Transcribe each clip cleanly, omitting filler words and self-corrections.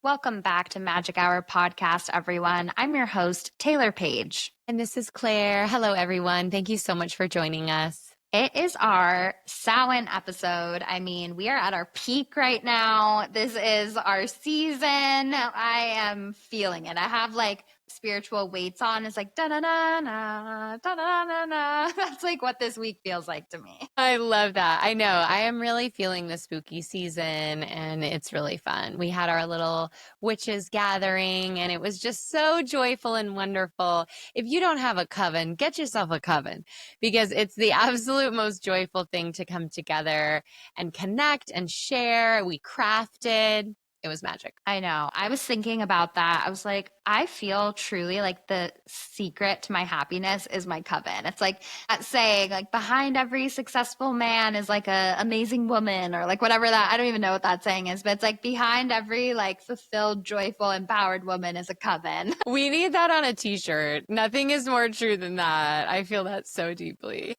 Welcome back to Magic Hour Podcast, everyone. I'm your host, Taylor Paige. And this is Claire. Hello, everyone. Thank you so much for joining us. It is our Samhain episode. I mean, we are at our peak right now. This is our season. I am feeling it. I have like spiritual weights on. It's like da da da da da da da da. That's like what this week feels like to me. I love that. I know. I am really feeling the spooky season, and it's really fun. We had our little witches gathering, and it was just so joyful and wonderful. If you don't have a coven, get yourself a coven because it's the absolute most joyful thing to come together and connect and share. We crafted. It was magic. I know. I was thinking about that. I was like, I feel truly like the secret to my happiness is my coven. It's like that saying, like behind every successful man is like a amazing woman or like whatever that, I don't even know what that saying is, but it's like behind every like fulfilled, joyful, empowered woman is a coven. We need that on a t-shirt. Nothing is more true than that. I feel that so deeply.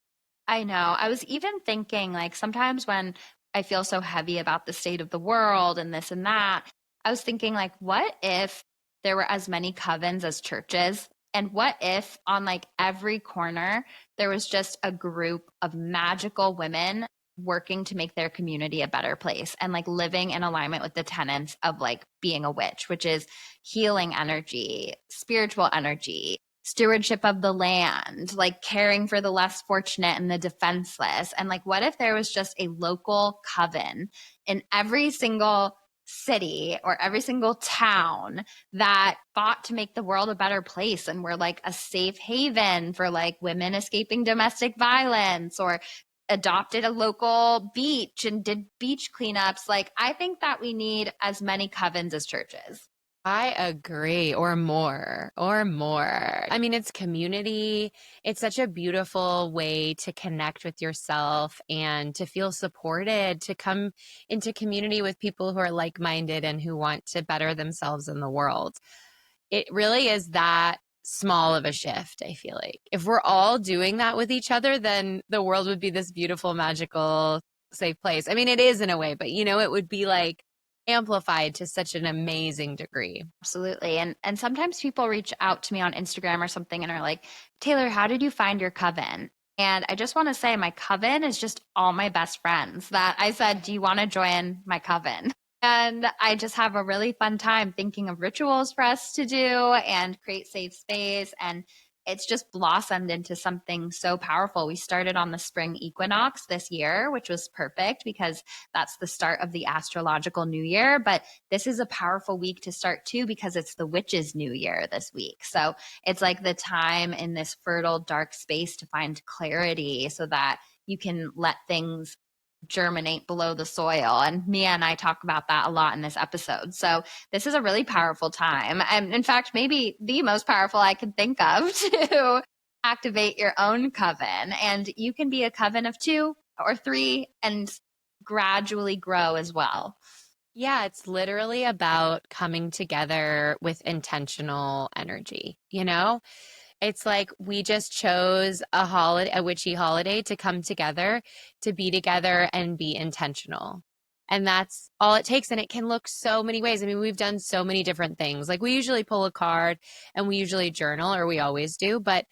I know. I was even thinking like sometimes when I feel so heavy about the state of the world and this and that, I was thinking like, what if there were as many covens as churches? And what if on like every corner there was just a group of magical women working to make their community a better place and like living in alignment with the tenets of like being a witch, which is healing energy, spiritual energy, stewardship of the land, like caring for the less fortunate and the defenseless. And like, what if there was just a local coven in every single city or every single town that fought to make the world a better place and were like a safe haven for like women escaping domestic violence or adopted a local beach and did beach cleanups. Like, I think that we need as many covens as churches. I agree, or more, or more. I mean, it's community. It's such a beautiful way to connect with yourself and to feel supported, to come into community with people who are like-minded and who want to better themselves in the world. It really is that small of a shift, I feel like. If we're all doing that with each other, then the world would be this beautiful, magical, safe place. I mean, it is in a way, but it would be like amplified to such an amazing degree. Absolutely. And sometimes people reach out to me on Instagram or something and are like, "Taylor, how did you find your coven?" And I just want to say my coven is just all my best friends that I said, "Do you want to join my coven?" And I just have a really fun time thinking of rituals for us to do and create safe space. And it's just blossomed into something so powerful. We started on the spring equinox this year, which was perfect because that's the start of the astrological new year. But this is a powerful week to start too because it's the witch's new year this week. So it's like the time in this fertile, dark space to find clarity so that you can let things germinate below the soil. And Mia and I talk about that a lot in this episode. So this is a really powerful time. And in fact, maybe the most powerful I can think of to activate your own coven. And you can be a coven of 2 or 3 and gradually grow as well. Yeah, it's literally about coming together with intentional energy, It's like we just chose a witchy holiday to come together, to be together and be intentional. And that's all it takes. And it can look so many ways. I mean, we've done so many different things. Like we usually pull a card and we usually journal, or we always do. But,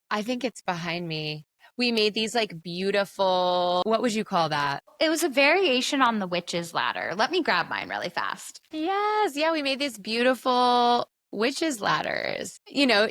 I think it's behind me. We made these like beautiful, what would you call that? It was a variation on the witch's ladder. Let me grab mine really fast. Yes. Yeah. We made these beautiful witches ladders.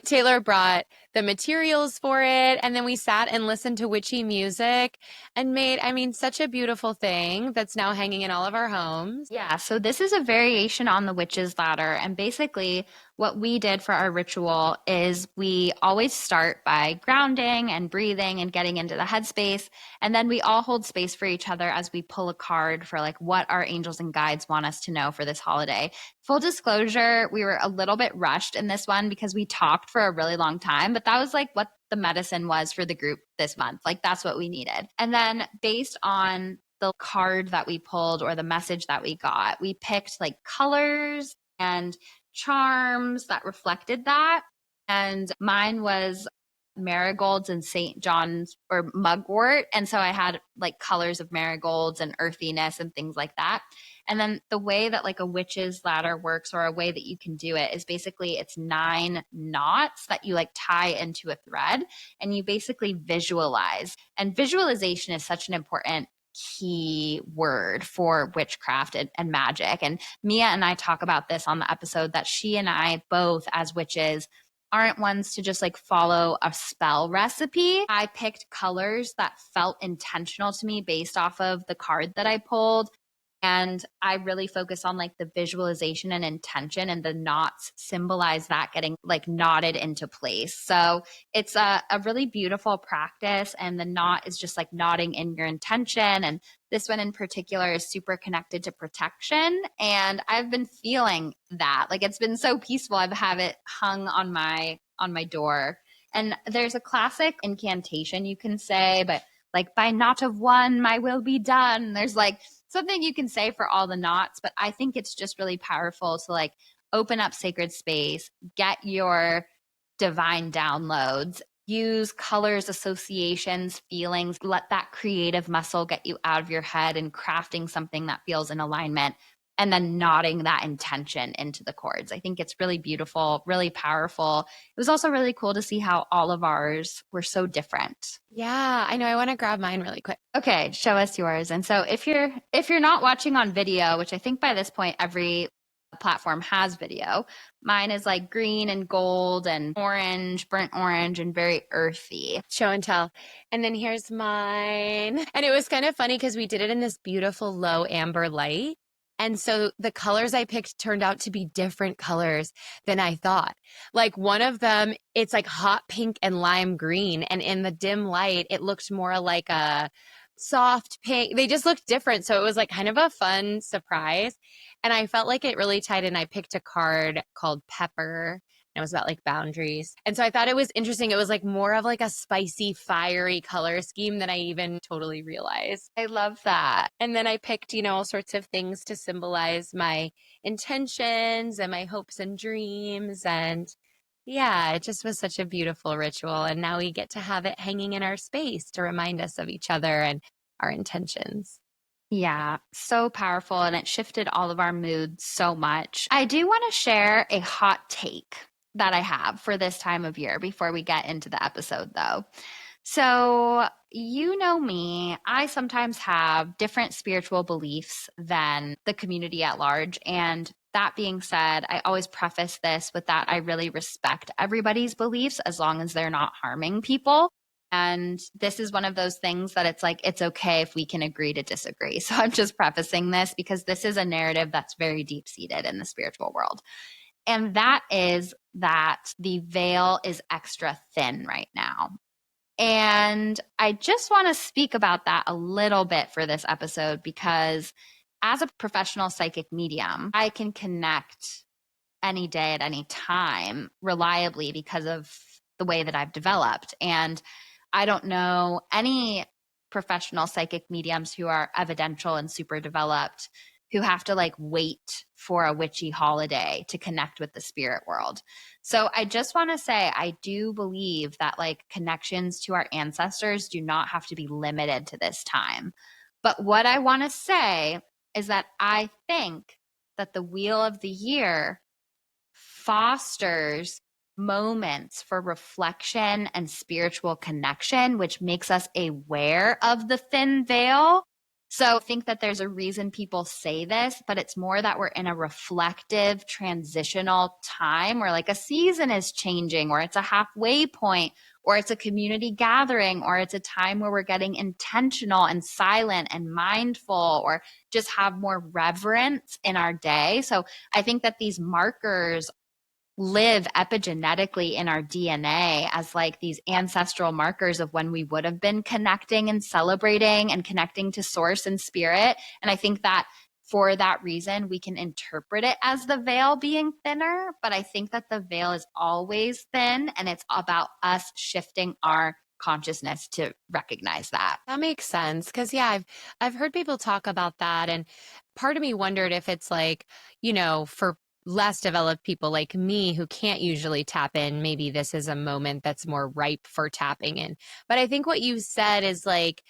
Taylor brought the materials for it. And then we sat and listened to witchy music and made, such a beautiful thing that's now hanging in all of our homes. Yeah, so this is a variation on the witch's ladder. And basically, what we did for our ritual is we always start by grounding and breathing and getting into the headspace. And then we all hold space for each other as we pull a card for like what our angels and guides want us to know for this holiday. Full disclosure, we were a little bit rushed in this one because we talked for a really long time, but that was like what the medicine was for the group this month. Like that's what we needed. And then based on the card that we pulled or the message that we got, we picked like colors and charms that reflected that. And mine was marigolds and St. John's or mugwort. And so I had like colors of marigolds and earthiness and things like that. And then the way that like a witch's ladder works, or a way that you can do it, is basically it's 9 knots that you like tie into a thread, and you basically visualize. And visualization is such an important key word for witchcraft and magic. And Mia and I talk about this on the episode, that she and I both, as witches, aren't ones to just like follow a spell recipe. I picked colors that felt intentional to me based off of the card that I pulled. And I really focus on like the visualization and intention, and the knots symbolize that getting like knotted into place. So it's a really beautiful practice. And the knot is just like knotting in your intention. And this one in particular is super connected to protection. And I've been feeling that. Like it's been so peaceful. I've had it hung on my door. And there's a classic incantation you can say, but like, by knot of one, my will be done. There's like something you can say for all the knots, but I think it's just really powerful to like open up sacred space, get your divine downloads, use colors, associations, feelings, let that creative muscle get you out of your head and crafting something that feels in alignment, and then knotting that intention into the chords. I think it's really beautiful, really powerful. It was also really cool to see how all of ours were so different. Yeah, I know. I want to grab mine really quick. Okay, show us yours. And so if you're not watching on video, which I think by this point every platform has video, mine is like green and gold and orange, burnt orange, and very earthy. Show and tell. And then here's mine. And it was kind of funny because we did it in this beautiful low amber light. And so the colors I picked turned out to be different colors than I thought. Like one of them, it's like hot pink and lime green. And in the dim light, it looked more like a soft pink. They just looked different. So it was like kind of a fun surprise. And I felt like it really tied in. I picked a card called Pepper. And it was about like boundaries. And so I thought it was interesting. It was like more of like a spicy, fiery color scheme than I even totally realized. I love that. And then I picked, all sorts of things to symbolize my intentions and my hopes and dreams. And yeah, it just was such a beautiful ritual. And now we get to have it hanging in our space to remind us of each other and our intentions. Yeah, so powerful. And it shifted all of our moods so much. I do want to share a hot take that I have for this time of year before we get into the episode, though. So, you know me, I sometimes have different spiritual beliefs than the community at large. And that being said, I always preface this with that I really respect everybody's beliefs as long as they're not harming people. And this is one of those things that it's like, it's okay if we can agree to disagree. So I'm just prefacing this because this is a narrative that's very deep seated in the spiritual world. And that is that the veil is extra thin right now. And I just want to speak about that a little bit for this episode, because as a professional psychic medium, I can connect any day at any time reliably because of the way that I've developed. And I don't know any professional psychic mediums who are evidential and super developed who have to like wait for a witchy holiday to connect with the spirit world. So I just want to say, I do believe that like connections to our ancestors do not have to be limited to this time. But what I want to say is that I think that the wheel of the year fosters moments for reflection and spiritual connection, which makes us aware of the thin veil. So I think that there's a reason people say this, but it's more that we're in a reflective, transitional time where like a season is changing, or it's a halfway point, or it's a community gathering, or it's a time where we're getting intentional and silent and mindful, or just have more reverence in our day. So I think that these markers live epigenetically in our DNA as like these ancestral markers of when we would have been connecting and celebrating and connecting to source and spirit. And I think that for that reason, we can interpret it as the veil being thinner, but I think that the veil is always thin, and it's about us shifting our consciousness to recognize that. That makes sense. Cause yeah, I've heard people talk about that. And part of me wondered if it's like, for less developed people like me who can't usually tap in, maybe this is a moment that's more ripe for tapping in. But I think what you said is like,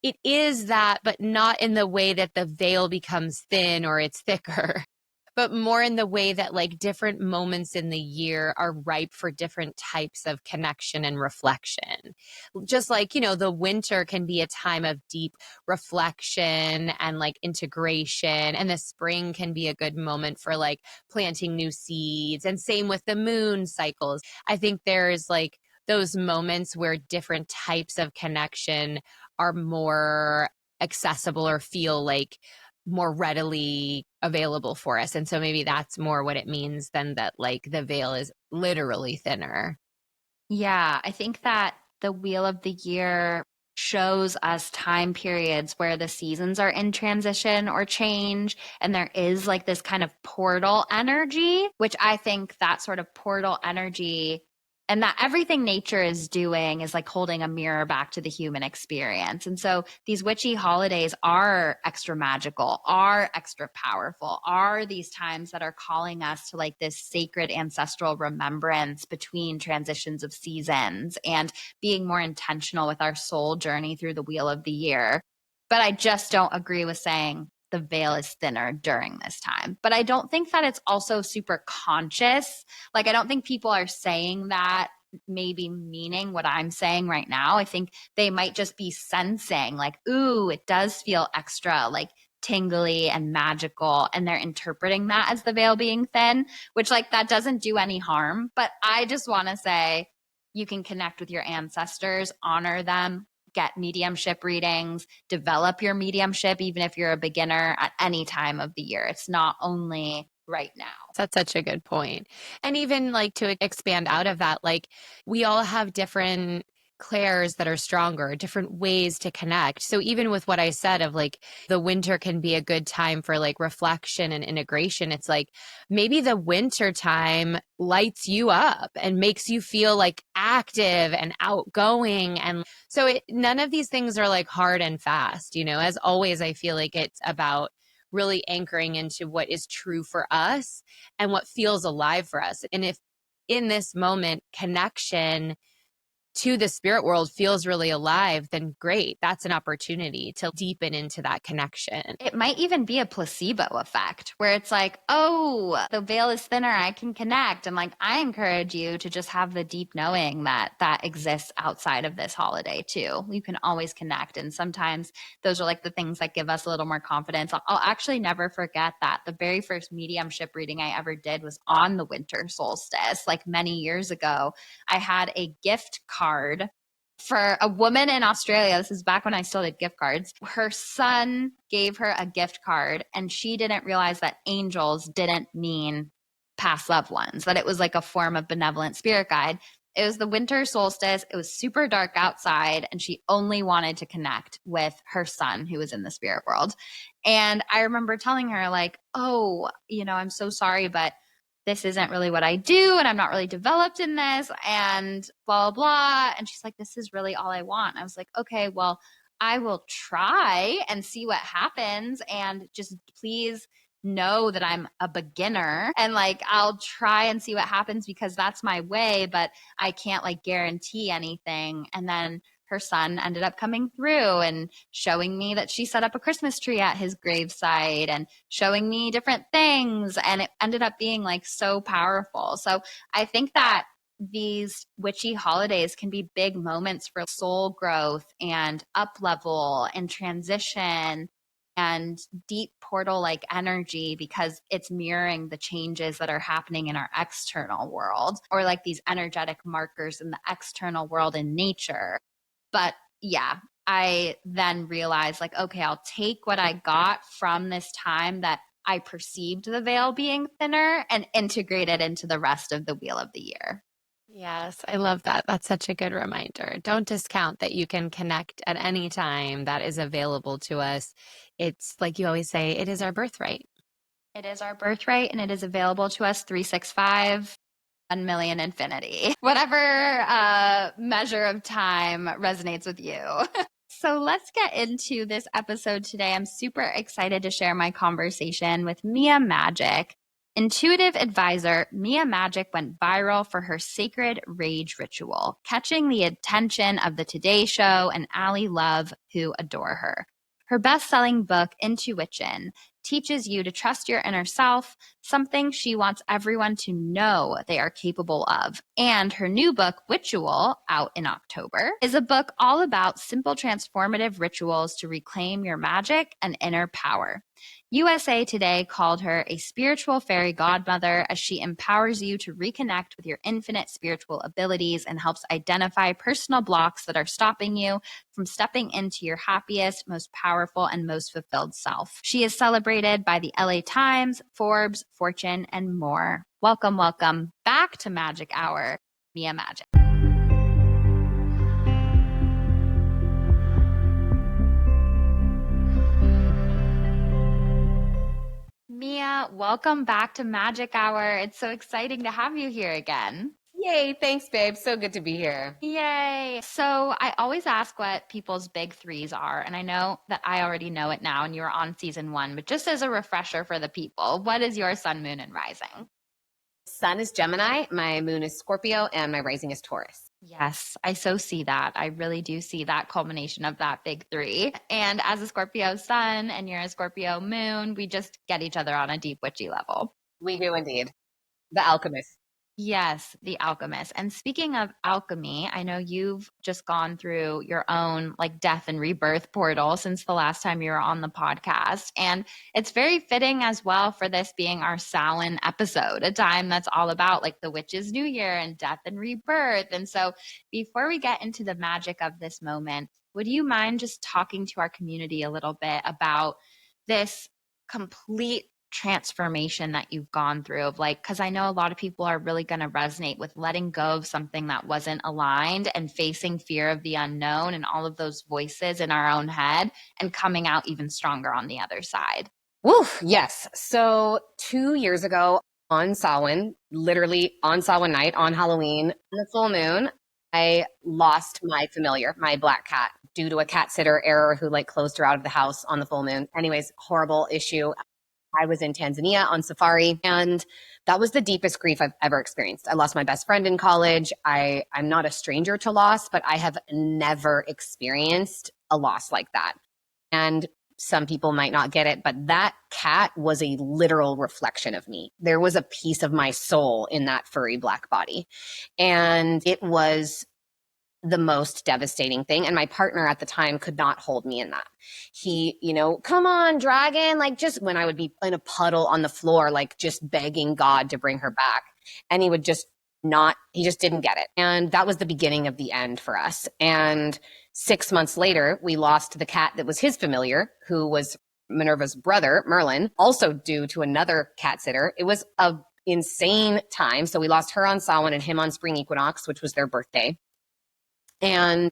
it is that, but not in the way that the veil becomes thin or it's thicker, but more in the way that like different moments in the year are ripe for different types of connection and reflection. Just like, you know, the winter can be a time of deep reflection and like integration, and the spring can be a good moment for like planting new seeds. And same with the moon cycles. I think there's like those moments where different types of connection are more accessible or feel like more readily available for us. And so maybe that's more what it means than that like the veil is literally thinner. Yeah, I think that the Wheel of the Year shows us time periods where the seasons are in transition or change, and there is like this kind of portal energy, which I think that sort of portal energy and that everything nature is doing is like holding a mirror back to the human experience. And so these witchy holidays are extra magical, are extra powerful, are these times that are calling us to like this sacred ancestral remembrance between transitions of seasons and being more intentional with our soul journey through the Wheel of the Year. But I just don't agree with saying the veil is thinner during this time. But I don't think that it's also super conscious. Like, I don't think people are saying that maybe meaning what I'm saying right now. I think they might just be sensing, like, ooh, it does feel extra, like, tingly and magical. And they're interpreting that as the veil being thin, which, like, that doesn't do any harm. But I just want to say, you can connect with your ancestors, honor them, get mediumship readings, develop your mediumship, even if you're a beginner at any time of the year. It's not only right now. That's such a good point. And even like to expand out of that, like we all have different clairs that are stronger, different ways to connect. So even with what I said of like the winter can be a good time for like reflection and integration, it's like maybe the winter time lights you up and makes you feel like active and outgoing. And so none of these things are like hard and fast, you know. As always, I feel like it's about really anchoring into what is true for us and what feels alive for us. And if in this moment connection to the spirit world feels really alive, then great. That's an opportunity to deepen into that connection. It might even be a placebo effect where it's like, oh, the veil is thinner. I can connect. And like, I encourage you to just have the deep knowing that that exists outside of this holiday too. You can always connect. And sometimes those are like the things that give us a little more confidence. I'll actually never forget that the very first mediumship reading I ever did was on the winter solstice, like many years ago. I had a gift card for a woman in Australia. This is back when I still did gift cards. Her son gave her a gift card, and she didn't realize that angels didn't mean past loved ones, that it was like a form of benevolent spirit guide. It was the winter solstice. It was super dark outside, and she only wanted to connect with her son who was in the spirit world. And I remember telling her, like, oh, I'm so sorry, but this isn't really what I do, and I'm not really developed in this, and blah, blah, blah. And she's like, this is really all I want. I was like, okay, well, I will try and see what happens. And just please know that I'm a beginner, and like, I'll try and see what happens because that's my way, but I can't like guarantee anything. And then her son ended up coming through and showing me that she set up a Christmas tree at his gravesite and showing me different things. And it ended up being like so powerful. So I think that these witchy holidays can be big moments for soul growth and up level and transition and deep portal like energy, because it's mirroring the changes that are happening in our external world, or like these energetic markers in the external world in nature. But yeah, I then realized, like, okay, I'll take what I got from this time that I perceived the veil being thinner and integrate it into the rest of the Wheel of the Year. Yes, I love that. That's such a good reminder. Don't discount that you can connect at any time that is available to us. It's like you always say, it is our birthright. It is our birthright, and it is available to us 365, 1 million infinity, whatever measure of time resonates with you. So let's get into this episode today. I'm super excited to share my conversation with Mia Magik. Intuitive advisor Mia Magik went viral for her sacred rage ritual, catching the attention of the Today Show and Ally Love, who adore her. Her best-selling book, Intuition, teaches you to trust your inner self, something she wants everyone to know they are capable of. And her new book, Witchual, out in October, is a book all about simple transformative rituals to reclaim your magic and inner power. USA Today called her a spiritual fairy godmother as she empowers you to reconnect with your infinite spiritual abilities and helps identify personal blocks that are stopping you from stepping into your happiest, most powerful, and most fulfilled self. She is celebrated by the LA Times, Forbes, Fortune, and more. Welcome, welcome back to Magic Hour, Mia Magik. Mia, welcome back to Magic Hour. It's so exciting to have you here again. Yay, thanks, babe. So good to be here. Yay. So I always ask what people's big threes are, and I know that I already know it now, and you're on season 1, but just as a refresher for the people, what is your sun, moon, and rising? Sun is Gemini, my moon is Scorpio, and my rising is Taurus. Yes, I so see that. I really do see that culmination of that big three. And as a Scorpio sun and you're a Scorpio moon, we just get each other on a deep witchy level. We do indeed. The alchemist. Yes, the alchemist. And speaking of alchemy, I know you've just gone through your own like death and rebirth portal since the last time you were on the podcast. And it's very fitting as well for this being our Samhain episode, a time that's all about like the witch's new year and death and rebirth. And so before we get into the magic of this moment, would you mind just talking to our community a little bit about this complete transformation that you've gone through of like, because I know a lot of people are really going to resonate with letting go of something that wasn't aligned and facing fear of the unknown and all of those voices in our own head and coming out even stronger on the other side. Woof, yes. So 2 years ago on Samhain, literally on Samhain night, on Halloween, on the full moon, I lost my familiar, my black cat, due to a cat sitter error who like closed her out of the house on the full moon. Anyways, horrible issue. I was in Tanzania on safari, and that was the deepest grief I've ever experienced. I lost my best friend in college. I'm not a stranger to loss, but I have never experienced a loss like that. And some people might not get it, but that cat was a literal reflection of me. There was a piece of my soul in that furry black body. And it was the most devastating thing. And my partner at the time could not hold me in that. He, come on, dragon, like just when I would be in a puddle on the floor, like just begging God to bring her back. And he would just he just didn't get it. And that was the beginning of the end for us. And 6 months later, we lost the cat that was his familiar, who was Minerva's brother, Merlin, also due to another cat sitter. It was a insane time. So we lost her on Samhain and him on spring equinox, which was their birthday. And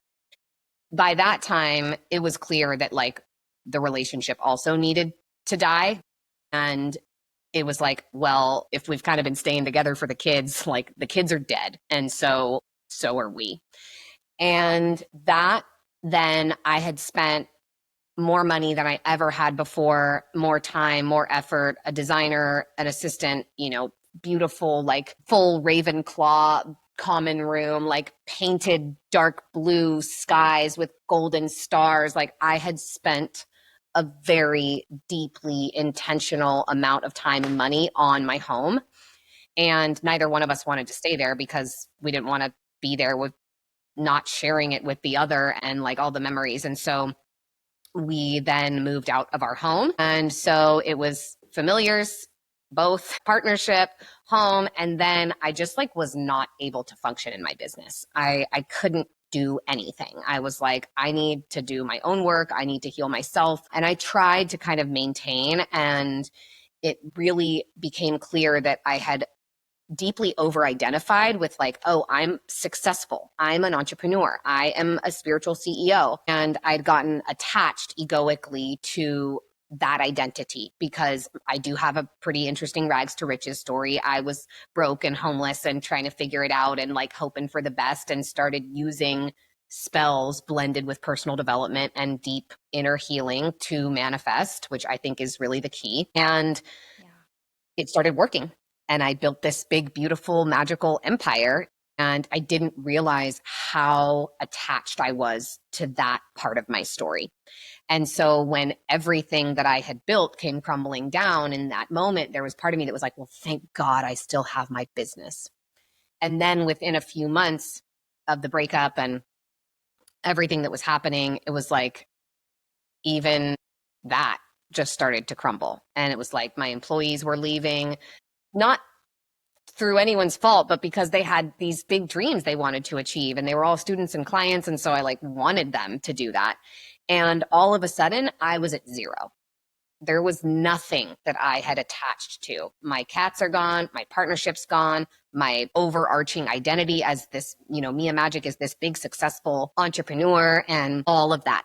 by that time, it was clear that like the relationship also needed to die. And it was like, well, if we've kind of been staying together for the kids, like the kids are dead. And so are we. And that then I had spent more money than I ever had before, more time, more effort, a designer, an assistant, beautiful, like full Ravenclaw common room, like painted dark blue skies with golden stars. Like I had spent a very deeply intentional amount of time and money on my home. And neither one of us wanted to stay there because we didn't want to be there with not sharing it with the other and like all the memories. And so we then moved out of our home. And so it was familiars, both partnership, home. And then I just like was not able to function in my business. I couldn't do anything. I was like, I need to do my own work. I need to heal myself. And I tried to kind of maintain, and it really became clear that I had deeply over-identified with like, oh, I'm successful. I'm an entrepreneur. I am a spiritual CEO. And I'd gotten attached egoically to that identity because I do have a pretty interesting rags to riches story. I was broke and homeless and trying to figure it out and like hoping for the best, and started using spells blended with personal development and deep inner healing to manifest, which I think is really the key. And it started working. And I built this big, beautiful, magical empire. And I didn't realize how attached I was to that part of my story. And so when everything that I had built came crumbling down in that moment, there was part of me that was like, well, thank God I still have my business. And then within a few months of the breakup and everything that was happening, it was like even that just started to crumble. And it was like my employees were leaving, not through anyone's fault, but because they had these big dreams they wanted to achieve, and they were all students and clients. And so I like wanted them to do that. And all of a sudden I was at zero. There was nothing that I had attached to. My cats are gone. My partnership's gone. My overarching identity as this, Mia Magik is this big, successful entrepreneur, and all of that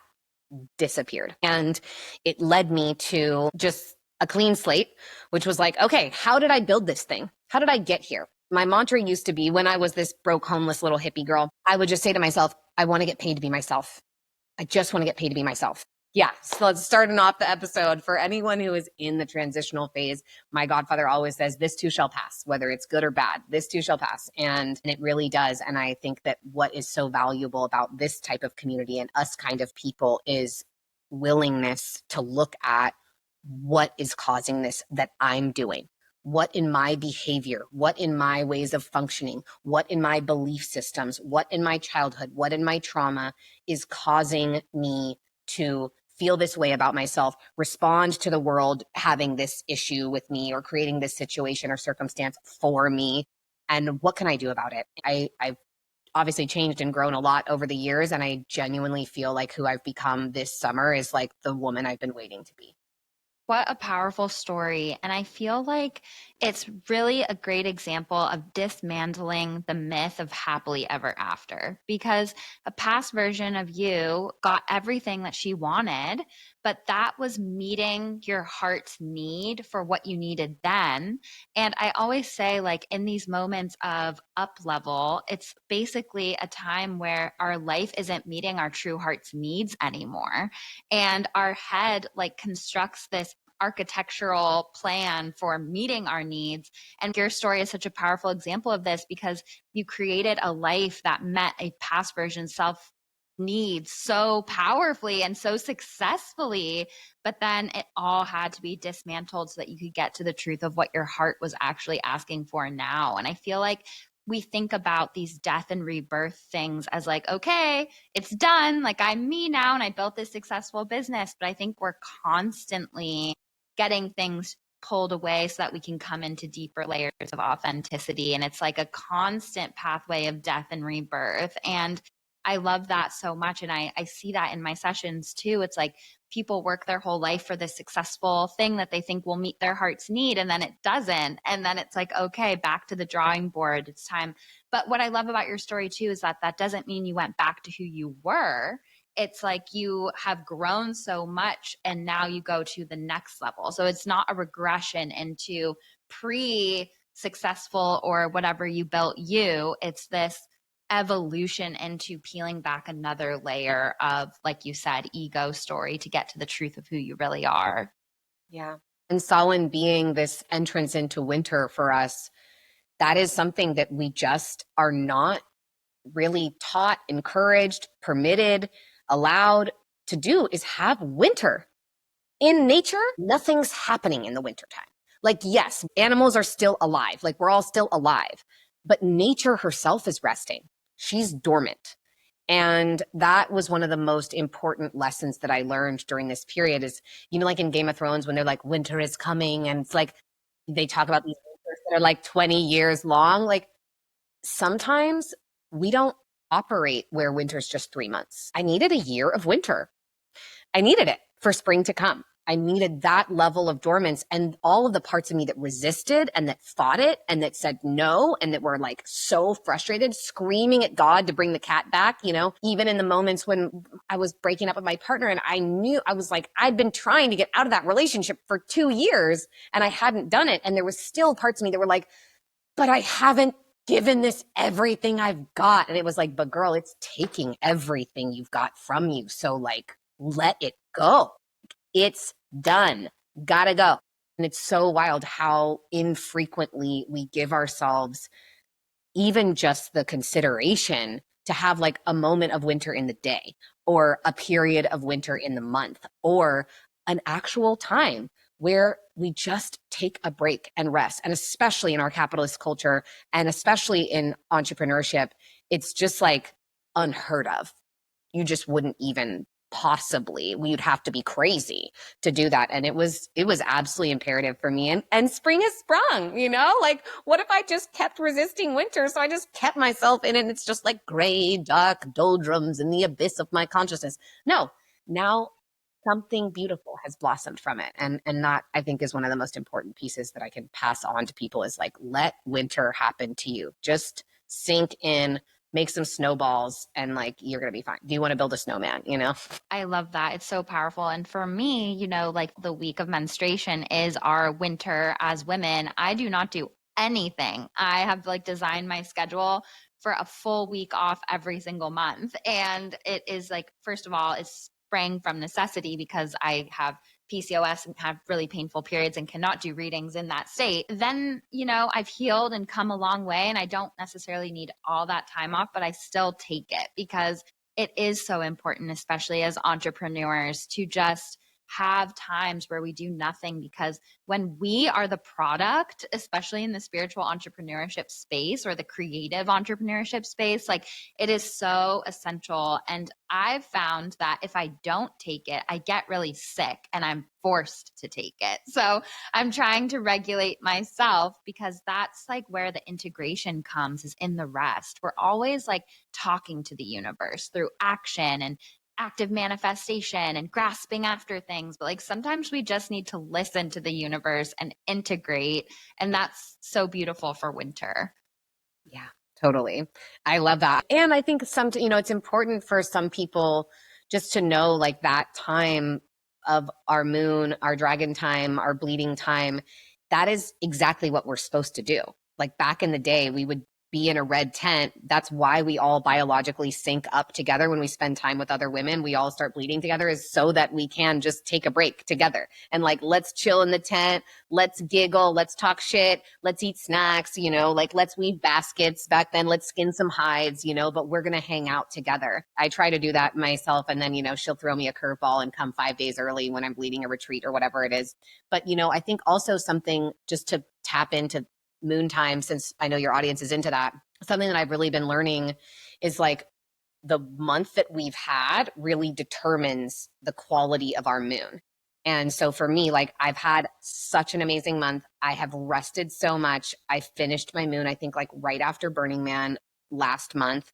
disappeared. And it led me to just a clean slate, which was like, okay, how did I build this thing? How did I get here? My mantra used to be, when I was this broke, homeless little hippie girl, I would just say to myself, I want to get paid to be myself. I just want to get paid to be myself. Yeah. So let's starting off the episode for anyone who is in the transitional phase. My godfather always says, this too shall pass, whether it's good or bad, this too shall pass. And it really does. And I think that what is so valuable about this type of community and us kind of people is willingness to look at what is causing this that I'm doing. What in my behavior, what in my ways of functioning, what in my belief systems, what in my childhood, what in my trauma is causing me to feel this way about myself, respond to the world having this issue with me or creating this situation or circumstance for me, and what can I do about it? I've obviously changed and grown a lot over the years, and I genuinely feel like who I've become this summer is like the woman I've been waiting to be. What a powerful story. And I feel like it's really a great example of dismantling the myth of happily ever after, because a past version of you got everything that she wanted, but that was meeting your heart's need for what you needed then. And I always say, like, in these moments of up level, it's basically a time where our life isn't meeting our true heart's needs anymore. And our head like constructs this architectural plan for meeting our needs. And your story is such a powerful example of this, because you created a life that met a past version self needs so powerfully and so successfully, but then it all had to be dismantled so that you could get to the truth of what your heart was actually asking for now. And I feel like we think about these death and rebirth things as like, okay, it's done. Like, I'm me now and I built this successful business. But I think we're constantly getting things pulled away so that we can come into deeper layers of authenticity. And it's like a constant pathway of death and rebirth. And I love that so much. And I see that in my sessions too. It's like people work their whole life for this successful thing that they think will meet their heart's need, and then it doesn't. And then it's like, okay, back to the drawing board. It's time. But what I love about your story too is that that doesn't mean you went back to who you were. It's like you have grown so much and now you go to the next level. So it's not a regression into pre successful or whatever you built you. It's this evolution into peeling back another layer of, like you said, ego story to get to the truth of who you really are. Yeah. And Samhain being this entrance into winter for us, that is something that we just are not really taught, encouraged, permitted, allowed to do, is have winter. In nature, nothing's happening in the wintertime. Like, yes, animals are still alive. Like, we're all still alive. But nature herself is resting. She's dormant. And that was one of the most important lessons that I learned during this period is, like in Game of Thrones, when they're like, winter is coming, and it's like, they talk about these winters that are like 20 years long. Like, sometimes we don't operate where winter's just 3 months. I needed a year of winter. I needed it for spring to come. I needed that level of dormance, and all of the parts of me that resisted and that fought it and that said no and that were like so frustrated, screaming at God to bring the cat back, even in the moments when I was breaking up with my partner and I knew, I was like, I'd been trying to get out of that relationship for 2 years and I hadn't done it. And there was still parts of me that were like, but I haven't given this everything I've got. And it was like, but girl, it's taking everything you've got from you. So like, let it go. It's done. Gotta go. And it's so wild how infrequently we give ourselves even just the consideration to have like a moment of winter in the day, or a period of winter in the month, or an actual time where we just take a break and rest. And especially in our capitalist culture, and especially in entrepreneurship, it's just like unheard of. You just wouldn't even possibly, we'd have to be crazy to do that. And it was absolutely imperative for me. And spring has sprung, like what if I just kept resisting winter? So I just kept myself in it, and it's just like gray, dark doldrums in the abyss of my consciousness. No, now something beautiful has blossomed from it. And that, I think, is one of the most important pieces that I can pass on to people, is like, let winter happen to you. Just sink in, make some snowballs, and like, you're going to be fine. Do you want to build a snowman? I love that. It's so powerful. And for me, like the week of menstruation is our winter as women. I do not do anything. I have like designed my schedule for a full week off every single month. And it is like, first of all, it's sprang from necessity because I have PCOS and have really painful periods and cannot do readings in that state. Then, I've healed and come a long way, and I don't necessarily need all that time off, but I still take it because it is so important, especially as entrepreneurs, to just have times where we do nothing, because when we are the product, especially in the spiritual entrepreneurship space or the creative entrepreneurship space, like it is so essential. And I've found that if I don't take it, I get really sick and I'm forced to take it. So I'm trying to regulate myself, because that's like where the integration comes, is in the rest. We're always like talking to the universe through action and active manifestation and grasping after things. But like sometimes we just need to listen to the universe and integrate. And that's so beautiful for winter. Yeah, totally. I love that. And I think it's important for some people just to know, like, that time of our moon, our dragon time, our bleeding time, that is exactly what we're supposed to do. Like back in the day, we would be in a red tent. That's why we all biologically sync up together when we spend time with other women. We all start bleeding together, is so that we can just take a break together and like, let's chill in the tent. Let's giggle. Let's talk shit. Let's eat snacks, like let's weave baskets back then. Let's skin some hides, but we're going to hang out together. I try to do that myself. And then, she'll throw me a curveball and come 5 days early when I'm bleeding a retreat or whatever it is. But, I think also something just to tap into moon time, since I know your audience is into that, something that I've really been learning is like the month that we've had really determines the quality of our moon. And so for me, like I've had such an amazing month. I have rested so much. I finished my moon, I think like right after Burning Man last month.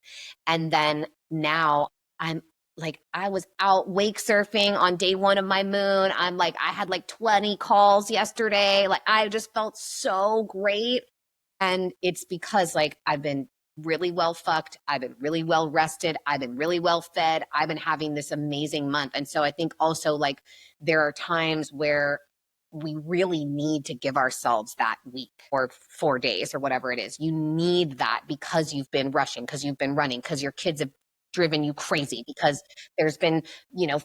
And then now I'm like, I was out wake surfing on day 1 of my moon. I'm like, I had like 20 calls yesterday. Like I just felt so great. And it's because like I've been really well fucked. I've been really well rested. I've been really well fed. I've been having this amazing month. And so I think also like there are times where we really need to give ourselves that week or 4 days or whatever it is. You need that because you've been rushing, because you've been running, because your kids have driven you crazy, because there's been,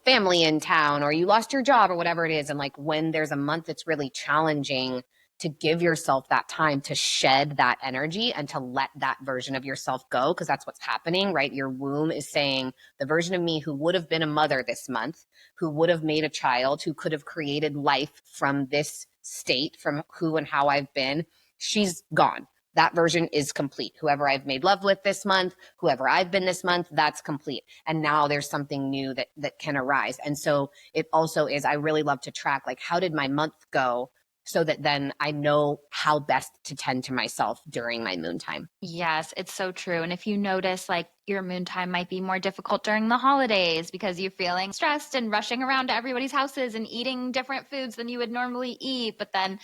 family in town, or you lost your job or whatever it is. And like when there's a month that's really challenging, to give yourself that time to shed that energy and to let that version of yourself go, because that's what's happening, right? Your womb is saying, the version of me who would have been a mother this month, who would have made a child, who could have created life from this state, from who and how I've been, she's gone. That version is complete. Whoever I've made love with this month, whoever I've been this month, that's complete. And now there's something new that can arise. And so it also is, I really love to track, like, how did my month go? So that then I know how best to tend to myself during my moon time. Yes, it's so true. And if you notice, like your moon time might be more difficult during the holidays because you're feeling stressed and rushing around to everybody's houses and eating different foods than you would normally eat. But then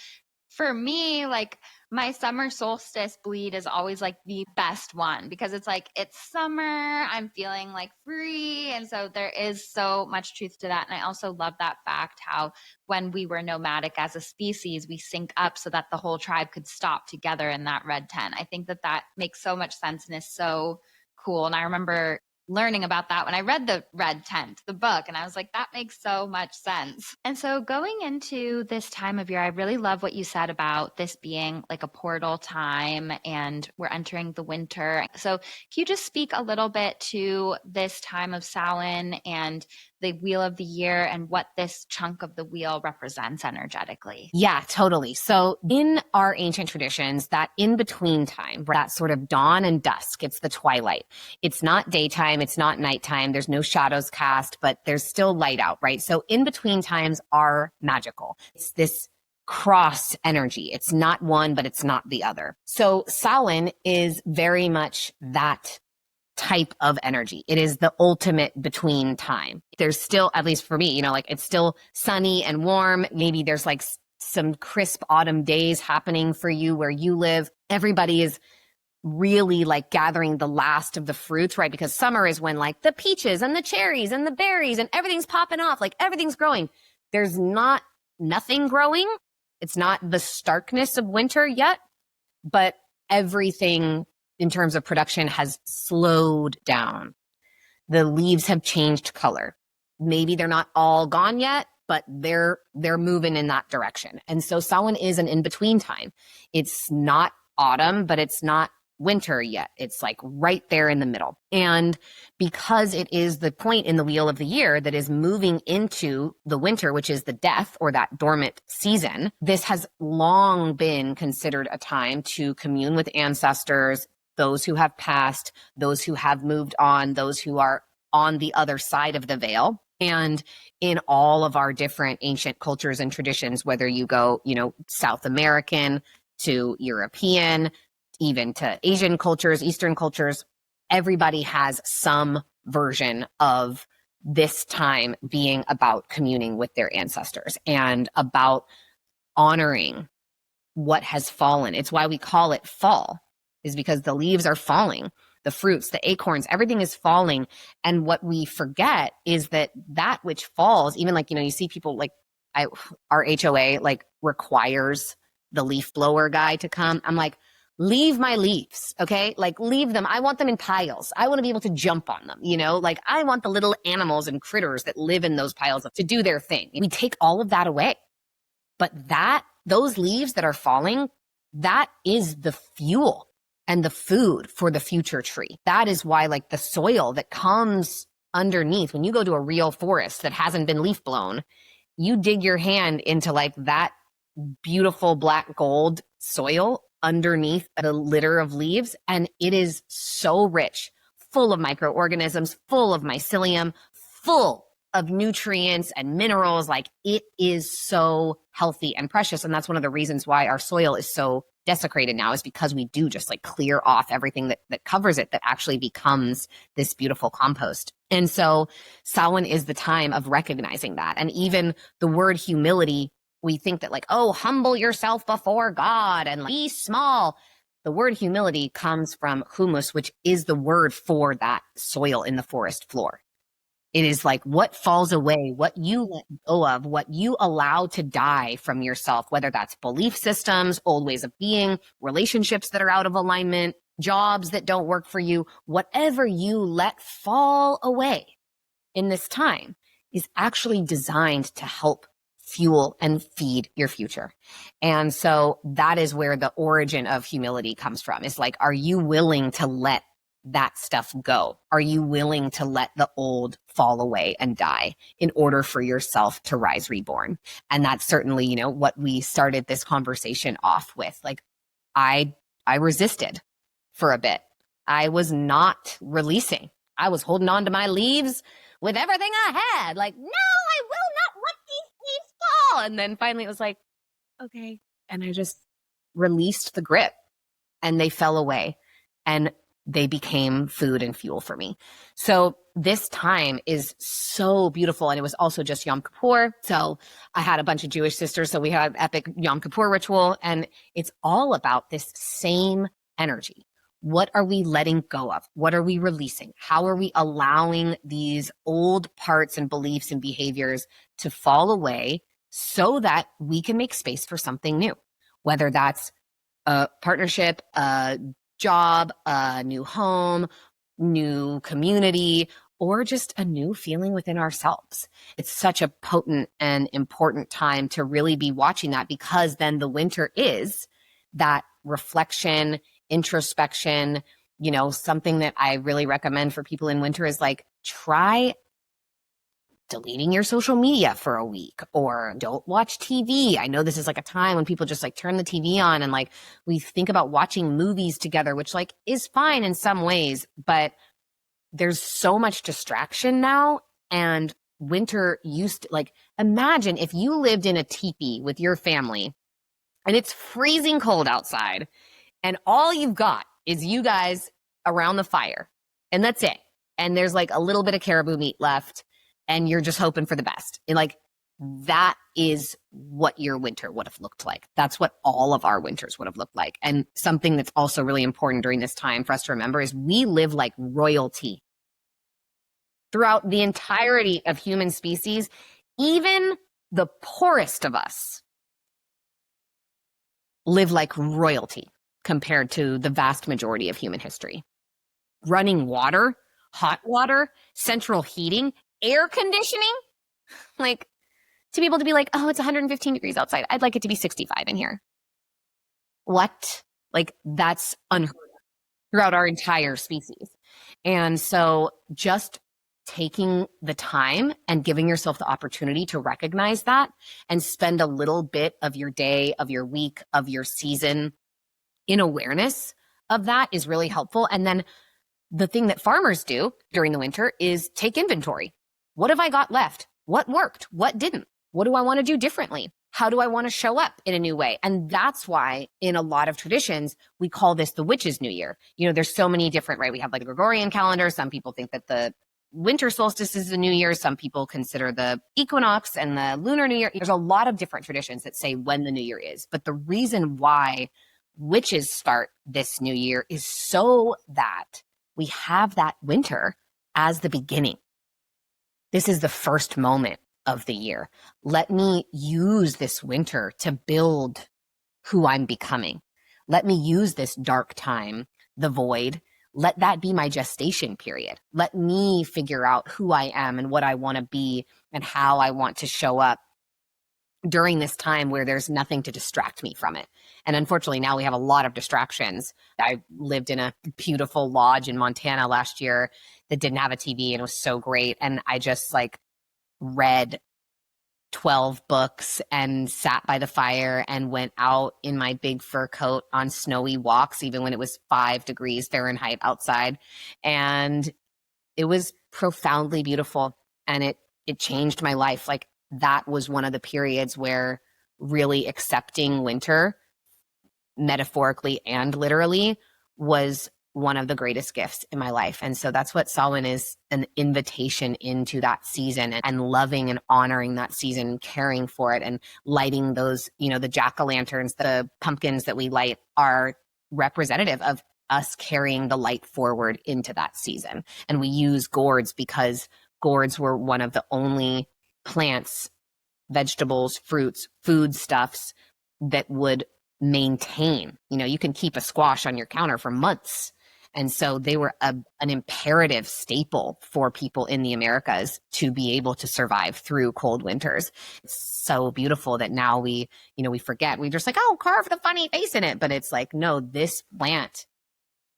for me, like my summer solstice bleed is always like the best one, because it's like, it's summer, I'm feeling like free. And so there is so much truth to that. And I also love that fact, how when we were nomadic as a species, we sync up so that the whole tribe could stop together in that red tent. I think that makes so much sense and is so cool. And I remember learning about that when I read the Red Tent, the book, and I was like, that makes so much sense. And so going into this time of year, I really love what you said about this being like a portal time and we're entering the winter. So can you just speak a little bit to this time of Samhain and the wheel of the year and what this chunk of the wheel represents energetically? Yeah, totally. So in our ancient traditions, that in between time, that sort of dawn and dusk, it's the twilight. It's not daytime. It's not nighttime. There's no shadows cast, but there's still light out, right? So in between times are magical. It's this cross energy. It's not one, but it's not the other. So Samhain is very much that type of energy. It is the ultimate between time. There's still, at least for me, like it's still sunny and warm. Maybe there's like some crisp autumn days happening for you where you live. Everybody is really like gathering the last of the fruits, right? Because summer is when like the peaches and the cherries and the berries and everything's popping off, like everything's growing. There's nothing growing. It's not the starkness of winter yet, but everything in terms of production has slowed down. The leaves have changed color. Maybe they're not all gone yet, but they're moving in that direction. And so Samhain is an in-between time. It's not autumn, but it's not winter yet. It's like right there in the middle. And because it is the point in the wheel of the year that is moving into the winter, which is the death or that dormant season, this has long been considered a time to commune with ancestors, those who have passed, those who have moved on, those who are on the other side of the veil. And in all of our different ancient cultures and traditions, whether you go, South American to European, even to Asian cultures, Eastern cultures, everybody has some version of this time being about communing with their ancestors and about honoring what has fallen. It's why we call it fall, is because the leaves are falling, the fruits, the acorns, everything is falling. And what we forget is that which falls, even like, you see people like our HOA like requires the leaf blower guy to come. I'm like, leave my leaves, okay? Like leave them. I want them in piles. I want to be able to jump on them, like I want the little animals and critters that live in those piles to do their thing. We take all of that away. But those leaves that are falling, that is the fuel and the food for the future tree. That is why like the soil that comes underneath, when you go to a real forest that hasn't been leaf blown, you dig your hand into like that beautiful black gold soil underneath the litter of leaves, and it is so rich, full of microorganisms, full of mycelium, full of nutrients and minerals. Like it is so healthy and precious. And that's one of the reasons why our soil is so desecrated now, is because we do just like clear off everything that covers it, that actually becomes this beautiful compost. And so Samhain is the time of recognizing that. And even the word humility, we think that like, oh, humble yourself before God and like, be small. The word humility comes from humus, which is the word for that soil in the forest floor. It is like what falls away, what you let go of, what you allow to die from yourself, whether that's belief systems, old ways of being, relationships that are out of alignment, jobs that don't work for you, whatever you let fall away in this time is actually designed to help fuel and feed your future. And so that is where the origin of humility comes from. It's like, are you willing to let that stuff go? Are you willing to let the old fall away and die in order for yourself to rise reborn? And that's certainly, what we started this conversation off with. Like I resisted for a bit. I was not releasing. I was holding on to my leaves with everything I had. Like, no, I will not let these leaves fall. And then finally it was like, okay. And I just released the grip and they fell away. And they became food and fuel for me. So this time is so beautiful. And it was also just Yom Kippur. So I had a bunch of Jewish sisters. So we had epic Yom Kippur ritual. And it's all about this same energy. What are we letting go of? What are we releasing? How are we allowing these old parts and beliefs and behaviors to fall away so that we can make space for something new? Whether that's a partnership, a job, a new home, new community, or just a new feeling within ourselves. It's such a potent and important time to really be watching that, because then the winter is that reflection, introspection. Something that I really recommend for people in winter is like, try deleting your social media for a week, or don't watch TV. I know this is like a time when people just like turn the TV on and like we think about watching movies together, which like is fine in some ways, but there's so much distraction now. And winter used to, like, imagine if you lived in a teepee with your family and it's freezing cold outside and all you've got is you guys around the fire, and that's it. And there's like a little bit of caribou meat left, and you're just hoping for the best. And like, that is what your winter would have looked like. That's what all of our winters would have looked like. And something that's also really important during this time for us to remember is we live like royalty. Throughout the entirety of human species, even the poorest of us live like royalty compared to the vast majority of human history. Running water, hot water, central heating, air conditioning, like, to be able to be like, oh, it's 115 degrees outside. I'd like it to be 65 in here. What? Like, that's unheard of throughout our entire species. And so just taking the time and giving yourself the opportunity to recognize that and spend a little bit of your day, of your week, of your season in awareness of that is really helpful. And then the thing that farmers do during the winter is take inventory. What have I got left? What worked? What didn't? What do I want to do differently? How do I want to show up in a new way? And that's why in a lot of traditions, we call this the witch's new year. There's so many different, right? We have like the Gregorian calendar. Some people think that the winter solstice is the new year. Some people consider the equinox and the lunar new year. There's a lot of different traditions that say when the new year is. But the reason why witches start this new year is so that we have that winter as the beginning. This is the first moment of the year. Let me use this winter to build who I'm becoming. Let me use this dark time, the void. Let that be my gestation period. Let me figure out who I am and what I want to be and how I want to show up during this time where there's nothing to distract me from it. And unfortunately, now we have a lot of distractions. I lived in a beautiful lodge in Montana last year that didn't have a TV, and it was so great. And I just like read 12 books and sat by the fire and went out in my big fur coat on snowy walks, even when it was 5 degrees Fahrenheit outside. And it was profoundly beautiful. And it changed my life. Like, that was one of the periods where really accepting winter, metaphorically and literally, was one of the greatest gifts in my life. And so that's what Samhain is, an invitation into that season and loving and honoring that season and caring for it and lighting those, the jack-o'-lanterns, the pumpkins that we light are representative of us carrying the light forward into that season. And we use gourds because gourds were one of the only plants, vegetables, fruits, foodstuffs that would maintain. You can keep a squash on your counter for months. And so they were an imperative staple for people in the Americas to be able to survive through cold winters. It's so beautiful that now we forget. We just like, oh, carve the funny face in it. But it's like, no, this plant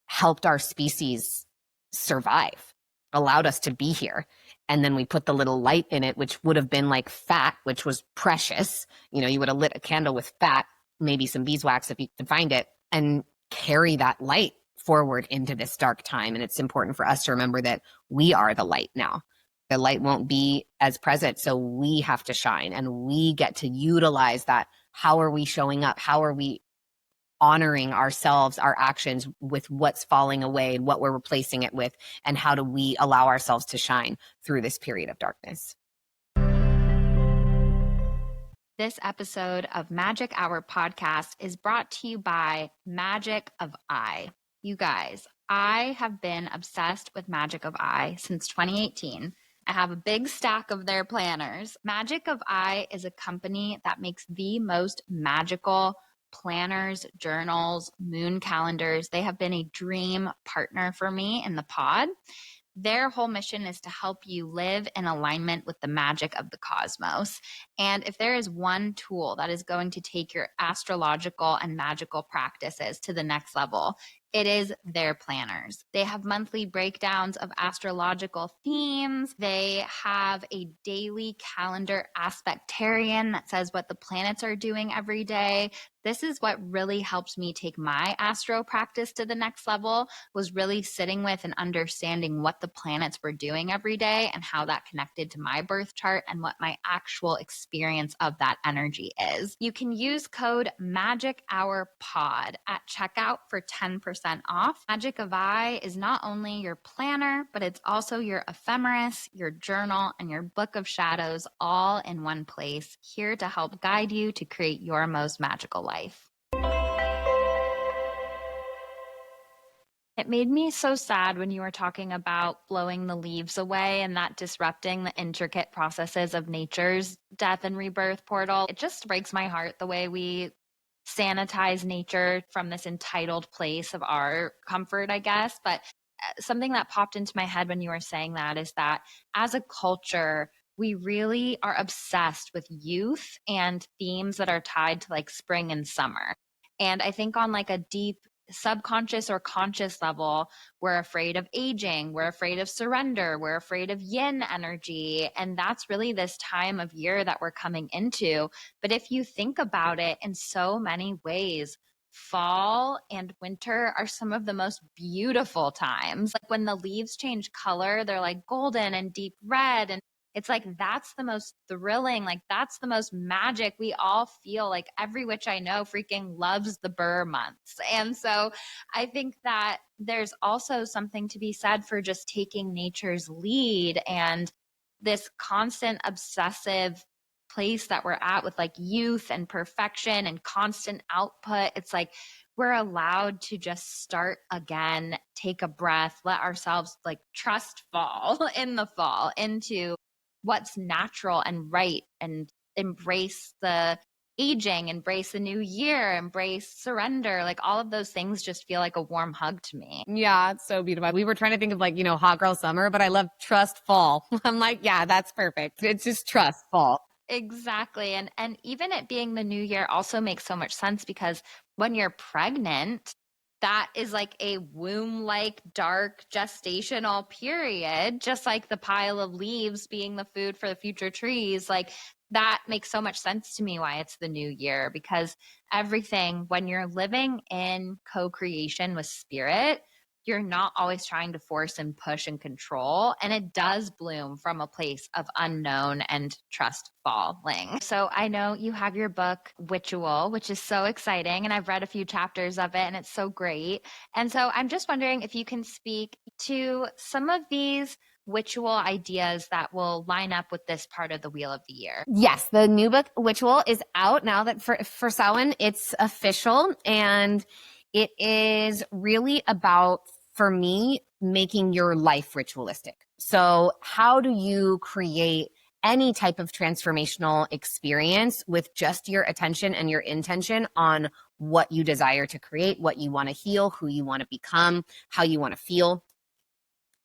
helped our species survive, allowed us to be here. And then we put the little light in it, which would have been like fat, which was precious. You would have lit a candle with fat, maybe some beeswax if you could find it, and carry that light forward into this dark time. And it's important for us to remember that we are the light now. The light won't be as present, so we have to shine, and we get to utilize that. How are we showing up? How are we honoring ourselves, our actions, with what's falling away and what we're replacing it with? And how do we allow ourselves to shine through this period of darkness? This episode of Magic Hour podcast is brought to you by Magic of Eye. You guys, I have been obsessed with Magic of Eye since 2018. I have a big stack of their planners. Magic of Eye is a company that makes the most magical planners, journals, moon calendars. They have been a dream partner for me in the pod. Their whole mission is to help you live in alignment with the magic of the cosmos. And if there is one tool that is going to take your astrological and magical practices to the next level, it is their planners. They have monthly breakdowns of astrological themes. They have a daily calendar aspectarian that says what the planets are doing every day. This is what really helped me take my astro practice to the next level, was really sitting with and understanding what the planets were doing every day and how that connected to my birth chart and what my actual experience of that energy is. You can use code MAGICHourPod at checkout for 10% off. Magic of I is not only your planner, but it's also your ephemeris, your journal, and your book of shadows all in one place, here to help guide you to create your most magical life. It made me so sad when you were talking about blowing the leaves away and that disrupting the intricate processes of nature's death and rebirth portal. It just breaks my heart the way we sanitize nature from this entitled place of our comfort, I guess. But something that popped into my head when you were saying that is that as a culture, we really are obsessed with youth and themes that are tied to like spring and summer. And I think on like a deep subconscious or conscious level, we're afraid of aging, we're afraid of surrender, we're afraid of yin energy. And that's really this time of year that we're coming into. But if you think about it, in so many ways, fall and winter are some of the most beautiful times. Like when the leaves change color, they're like golden and deep red. And it's like, that's the most thrilling. Like that's the most magic. We all feel like every witch I know freaking loves the Burr months. And so I think that there's also something to be said for just taking nature's lead and this constant obsessive place that we're at with like youth and perfection and constant output. It's like we're allowed to just start again, take a breath, let ourselves like trust fall in the fall into what's natural and right, and embrace the aging, embrace the new year, embrace surrender. Like all of those things just feel like a warm hug to me. Yeah, it's so beautiful. We were trying to think of like, hot girl summer, but I love trust fall. I'm like, yeah, that's perfect. It's just trust fall. Exactly. And even it being the new year also makes so much sense, because when you're pregnant, that is like a womb-like dark gestational period, just like the pile of leaves being the food for the future trees. Like that makes so much sense to me why it's the new year, because everything, when you're living in co-creation with spirit, you're not always trying to force and push and control. And it does bloom from a place of unknown and trust falling. So I know you have your book, Witchual, which is so exciting. And I've read a few chapters of it and it's so great. And so I'm just wondering if you can speak to some of these witchual ideas that will line up with this part of the Wheel of the Year. Yes, the new book, Witchual, is out now. That for Samhain, it's official. And it is really about, for me, making your life ritualistic. So how do you create any type of transformational experience with just your attention and your intention on what you desire to create, what you want to heal, who you want to become, how you want to feel?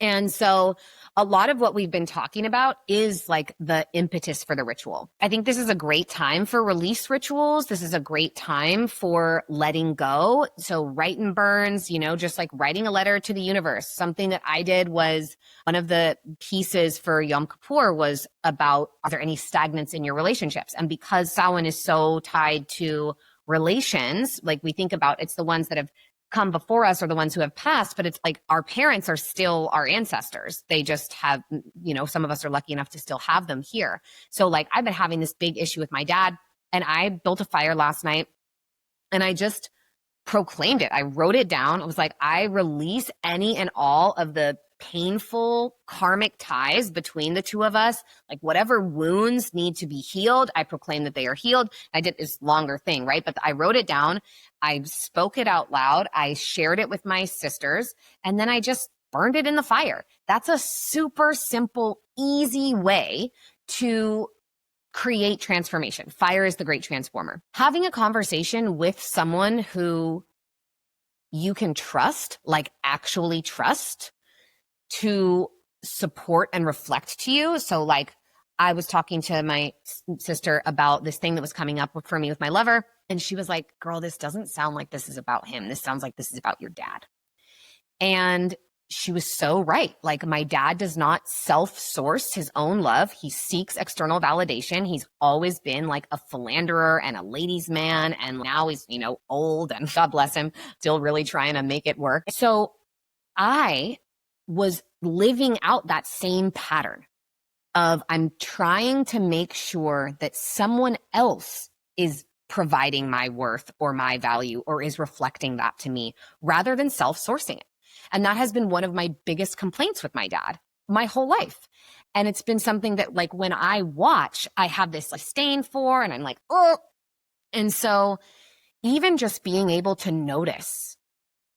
And so a lot of what we've been talking about is like the impetus for the ritual. I think this is a great time for release rituals. This is a great time for letting go. So write and burns, just like writing a letter to the universe. Something that I did was, one of the pieces for Yom Kippur was about, are there any stagnants in your relationships? And because Samhain is so tied to relations, like we think about, it's the ones that have come before us or the ones who have passed, but it's like our parents are still our ancestors. They just have, some of us are lucky enough to still have them here. So like I've been having this big issue with my dad, and I built a fire last night and I just proclaimed it. I wrote it down. I was like, I release any and all of the painful karmic ties between the two of us. Like whatever wounds need to be healed, I proclaim that they are healed. I did this longer thing, right? But I wrote it down. I spoke it out loud. I shared it with my sisters, and then I just burned it in the fire. That's a super simple, easy way to create transformation. Fire is the great transformer. Having a conversation with someone who you can trust, like actually trust, to support and reflect to you. So like I was talking to my sister about this thing that was coming up for me with my lover, and she was like, girl, this doesn't sound like this is about him. This sounds like this is about your dad. And she was so right. Like, my dad does not self-source his own love. He seeks external validation. He's always been like a philanderer and a ladies' man. And now he's, old, and God bless him, still really trying to make it work. So I was living out that same pattern of, I'm trying to make sure that someone else is providing my worth or my value or is reflecting that to me rather than self-sourcing it. And that has been one of my biggest complaints with my dad my whole life. And it's been something that, like, when I watch, I have this disdain for, and I'm like, oh. And so even just being able to notice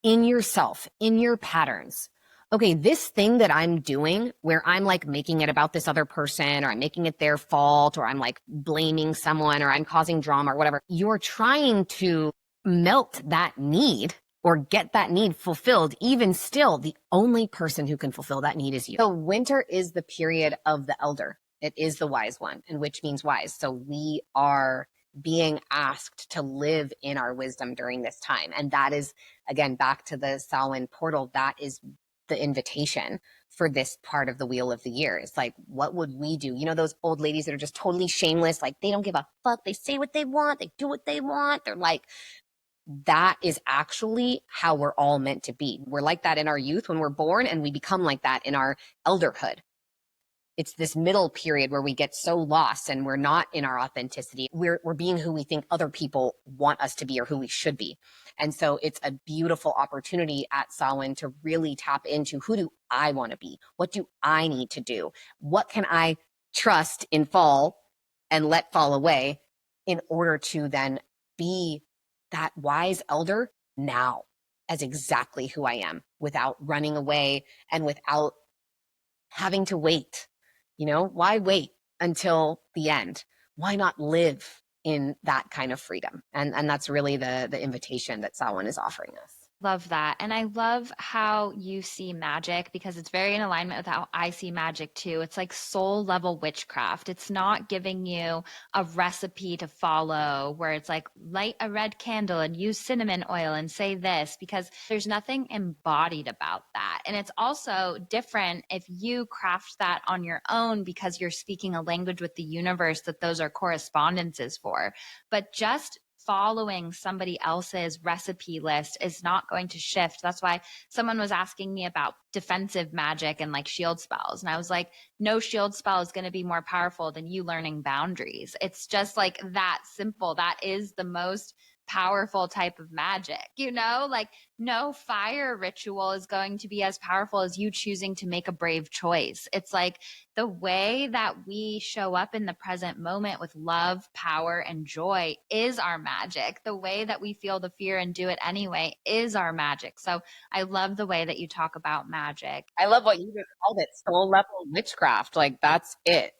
in yourself, in your patterns, okay, this thing that I'm doing where I'm like making it about this other person, or I'm making it their fault, or I'm like blaming someone, or I'm causing drama or whatever, you're trying to melt that need or get that need fulfilled. Even still, the only person who can fulfill that need is you. So winter is the period of the elder. It is the wise one, and which means wise. So we are being asked to live in our wisdom during this time. And that is, again, back to the Samhain portal, that is the invitation for this part of the wheel of the year. It's like, what would we do? Those old ladies that are just totally shameless, like they don't give a fuck. They say what they want. They do what they want. They're like, that is actually how we're all meant to be. We're like that in our youth when we're born, and we become like that in our elderhood. It's this middle period where we get so lost and we're not in our authenticity. We're being who we think other people want us to be or who we should be. And so it's a beautiful opportunity at Samhain to really tap into, who do I want to be? What do I need to do? What can I trust in fall and let fall away in order to then be that wise elder now as exactly who I am, without running away and without having to wait. Why wait until the end? Why not live in that kind of freedom? And that's really the invitation that Samhain is offering us. Love that. And I love how you see magic, because it's very in alignment with how I see magic too. It's like soul level witchcraft. It's not giving you a recipe to follow where it's like, light a red candle and use cinnamon oil and say this, because there's nothing embodied about that. And it's also different if you craft that on your own because you're speaking a language with the universe that those are correspondences for. But just following somebody else's recipe list is not going to shift. That's why someone was asking me about defensive magic and like shield spells. And I was like, no shield spell is going to be more powerful than you learning boundaries. It's just like that simple. That is the most powerful type of magic, like no fire ritual is going to be as powerful as you choosing to make a brave choice. It's like the way that we show up in the present moment with love, power, and joy is our magic. The way that we feel the fear and do it anyway is our magic. So I love the way that you talk about magic. I love what you just called it, soul level witchcraft. Like, that's it.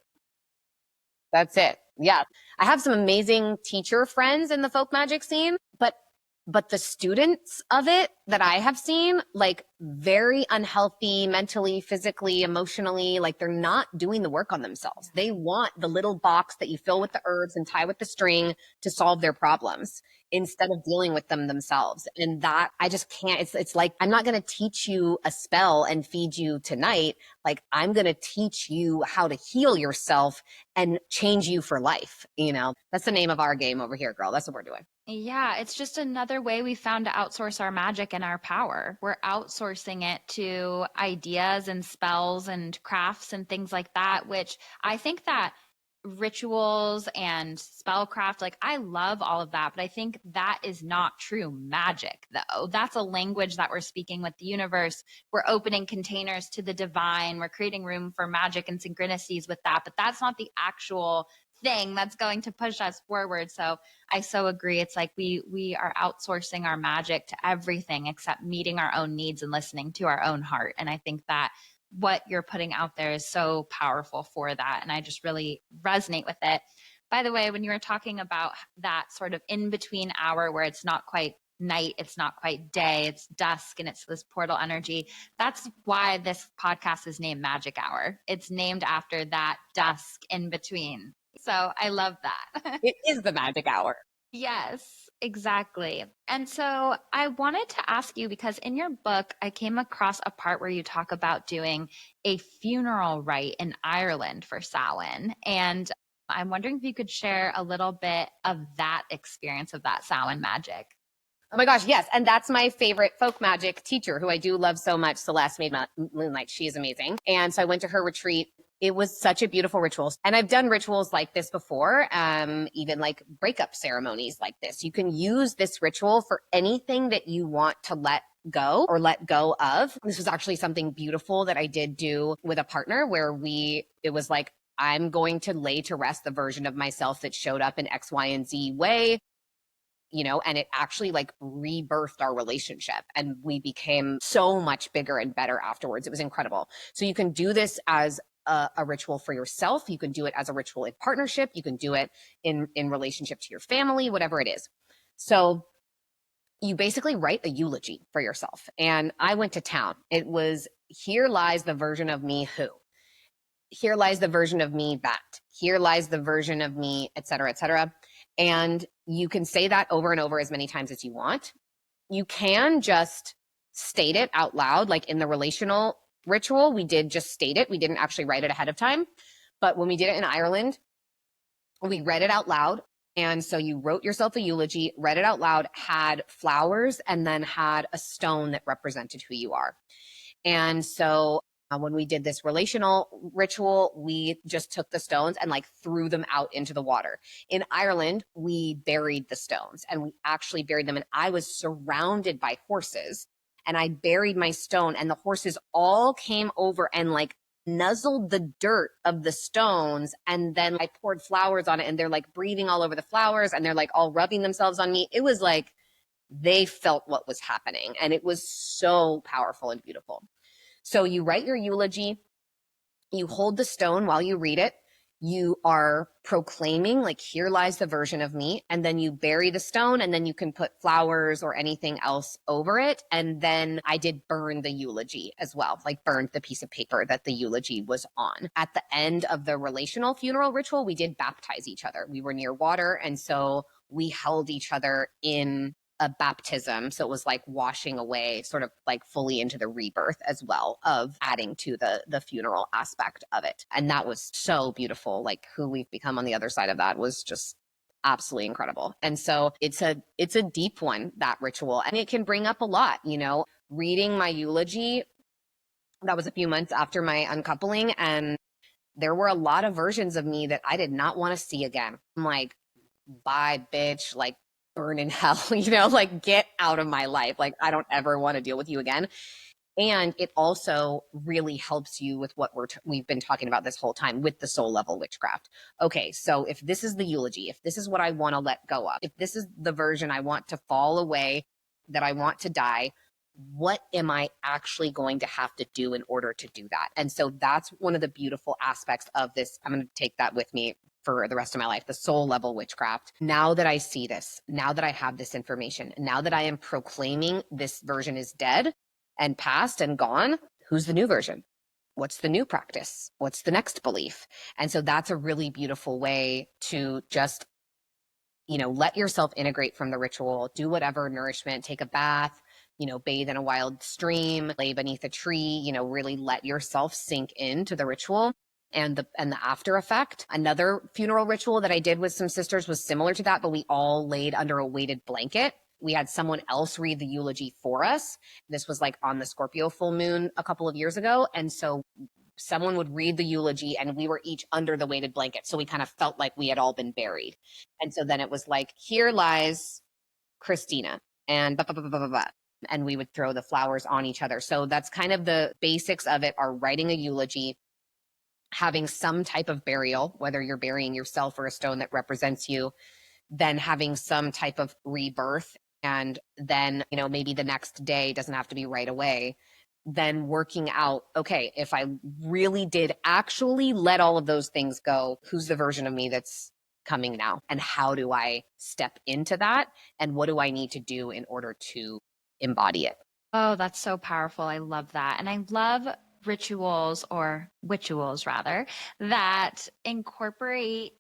That's it. Yeah. I have some amazing teacher friends in the folk magic scene, but the students of it that I have seen, like, very unhealthy mentally, physically, emotionally, like they're not doing the work on themselves. They want the little box that you fill with the herbs and tie with the string to solve their problems instead of dealing with them themselves. And that, I just can't, it's like, I'm not going to teach you a spell and feed you tonight. Like, I'm going to teach you how to heal yourself and change you for life. That's the name of our game over here, girl. That's what we're doing. Yeah, it's just another way we found to outsource our magic and our power. We're outsourcing it to ideas and spells and crafts and things like that, which I think that rituals and spellcraft, like, I love all of that, but I think that is not true magic, though. That's a language that we're speaking with the universe. We're opening containers to the divine. We're creating room for magic and synchronicities with that, but that's not the actual thing that's going to push us forward. So I so agree. It's like we are outsourcing our magic to everything except meeting our own needs and listening to our own heart. And I think that what you're putting out there is so powerful for that. And I just really resonate with it. By the way, when you were talking about that sort of in between hour where it's not quite night, it's not quite day, it's dusk, and it's this portal energy, that's why this podcast is named Magic Hour. It's named after that dusk in between. So I love that. It is the magic hour. Yes, exactly. And so I wanted to ask you, because in your book, I came across a part where you talk about doing a funeral rite in Ireland for Samhain. And I'm wondering if you could share a little bit of that experience of that Samhain magic. Oh my gosh, yes. And that's my favorite folk magic teacher who I do love so much, Celeste Made Moonlight. She is amazing. And so I went to her retreat. It was such a beautiful ritual. And I've done rituals like this before, even like breakup ceremonies like this. You can use this ritual for anything that you want to let go or let go of. This was actually something beautiful that I did do with a partner where it was like, I'm going to lay to rest the version of myself that showed up in X, Y, and Z way. And it actually like rebirthed our relationship and we became so much bigger and better afterwards. It was incredible. So you can do this as a ritual for yourself. You can do it as a ritual in partnership. You can do it in relationship to your family, whatever it is. So you basically write a eulogy for yourself. And I went to town. It was, here lies the version of me who. Here lies the version of me that. Here lies the version of me, et cetera, et cetera. And you can say that over and over as many times as you want. You can just state it out loud, like in the relational ritual, we did just state it. We didn't actually write it ahead of time. But when we did it in Ireland, we read it out loud. And so you wrote yourself a eulogy, read it out loud, had flowers, and then had a stone that represented who you are. And so when we did this relational ritual, we just took the stones and like threw them out into the water. In Ireland, we buried the stones and we actually buried them. And I was surrounded by horses and I buried my stone and the horses all came over and like nuzzled the dirt of the stones. And then I poured flowers on it and they're like breathing all over the flowers and they're like all rubbing themselves on me. It was like they felt what was happening and it was so powerful and beautiful. So you write your eulogy, you hold the stone while you read it, you are proclaiming like, here lies the version of me, and then you bury the stone and then you can put flowers or anything else over it. And then I did burn the eulogy as well, like burned the piece of paper that the eulogy was on. At the end of the relational funeral ritual, we did baptize each other. We were near water, and so we held each other in a baptism. So it was like washing away, sort of like fully into the rebirth as well of adding to the funeral aspect of it. And that was so beautiful. Like who we've become on the other side of that was just absolutely incredible. And so it's a deep one, that ritual, and it can bring up a lot, reading my eulogy. That was a few months after my uncoupling. And there were a lot of versions of me that I did not want to see again. I'm like, bye bitch, like, burn in hell, like get out of my life. Like, I don't ever want to deal with you again. And it also really helps you with what we've been talking about this whole time with the soul level witchcraft. Okay, so if this is the eulogy, if this is what I want to let go of, if this is the version I want to fall away, that I want to die, what am I actually going to have to do in order to do that? And so that's one of the beautiful aspects of this. I'm going to take that with me for the rest of my life, the soul level witchcraft. Now that I see this, now that I have this information, now that I am proclaiming this version is dead and past and gone, who's the new version? What's the new practice? What's the next belief? And so that's a really beautiful way to just, let yourself integrate from the ritual, do whatever nourishment, take a bath, bathe in a wild stream, lay beneath a tree, really let yourself sink into the ritual. And the after effect. Another funeral ritual that I did with some sisters was similar to that, but we all laid under a weighted blanket. We had someone else read the eulogy for us. This was like on the Scorpio full moon a couple of years ago. And so someone would read the eulogy and we were each under the weighted blanket. So we kind of felt like we had all been buried. And so then it was like, here lies Christina and blah, blah, blah, blah, blah, blah. And we would throw the flowers on each other. So that's kind of the basics of it, are writing a eulogy, having some type of burial, whether you're burying yourself or a stone that represents you, then having some type of rebirth. And then, maybe the next day doesn't have to be right away, then working out, okay, if I really did actually let all of those things go, who's the version of me that's coming now? And how do I step into that? And what do I need to do in order to embody it? Oh, that's so powerful. I love that. And I love rituals or witchuals rather that incorporate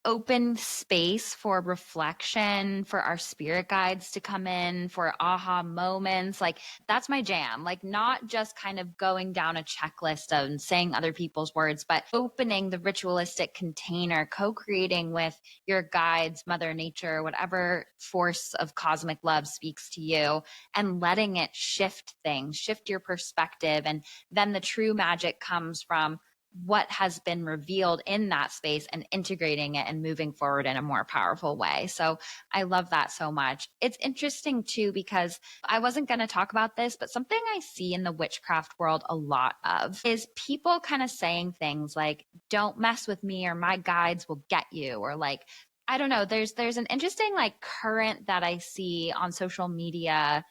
open space for reflection, for our spirit guides to come in, for aha moments. Like that's my jam. Like not just kind of going down a checklist of saying other people's words, but opening the ritualistic container, co-creating with your guides, Mother Nature, whatever force of cosmic love speaks to you, and letting it shift things, shift your perspective. And then the true magic comes from what has been revealed in that space and integrating it and moving forward in a more powerful way. So I love that so much. It's interesting too, because I wasn't going to talk about this, but something I see in the witchcraft world a lot of is people kind of saying things like, don't mess with me or my guides will get you, or like, I don't know, there's an interesting like current that I see on social media,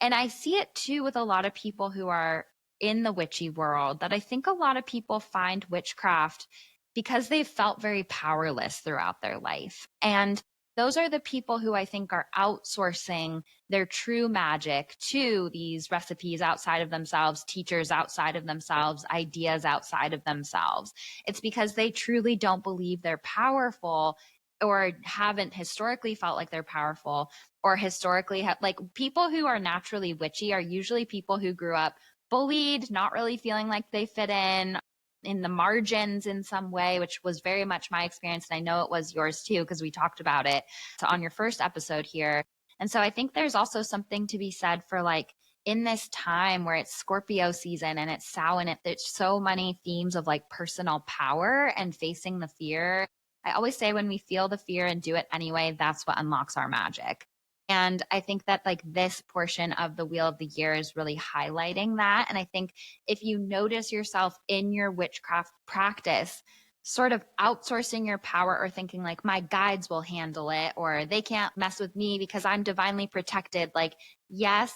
and I see it too with a lot of people who are in the witchy world, that I think a lot of people find witchcraft because they've felt very powerless throughout their life. And those are the people who I think are outsourcing their true magic to these recipes outside of themselves, teachers outside of themselves, ideas outside of themselves. It's because they truly don't believe they're powerful, or haven't historically felt like they're powerful, or historically like people who are naturally witchy are usually people who grew up bullied, not really feeling like they fit in the margins in some way, which was very much my experience. And I know it was yours too, because we talked about it on your first episode here. And so I think there's also something to be said for like in this time where it's Scorpio season and it's Samhain, and there's so many themes of like personal power and facing the fear. I always say when we feel the fear and do it anyway, that's what unlocks our magic. And I think that like this portion of the Wheel of the Year is really highlighting that. And I think if you notice yourself in your witchcraft practice, sort of outsourcing your power or thinking like my guides will handle it, or they can't mess with me because I'm divinely protected, like, yes.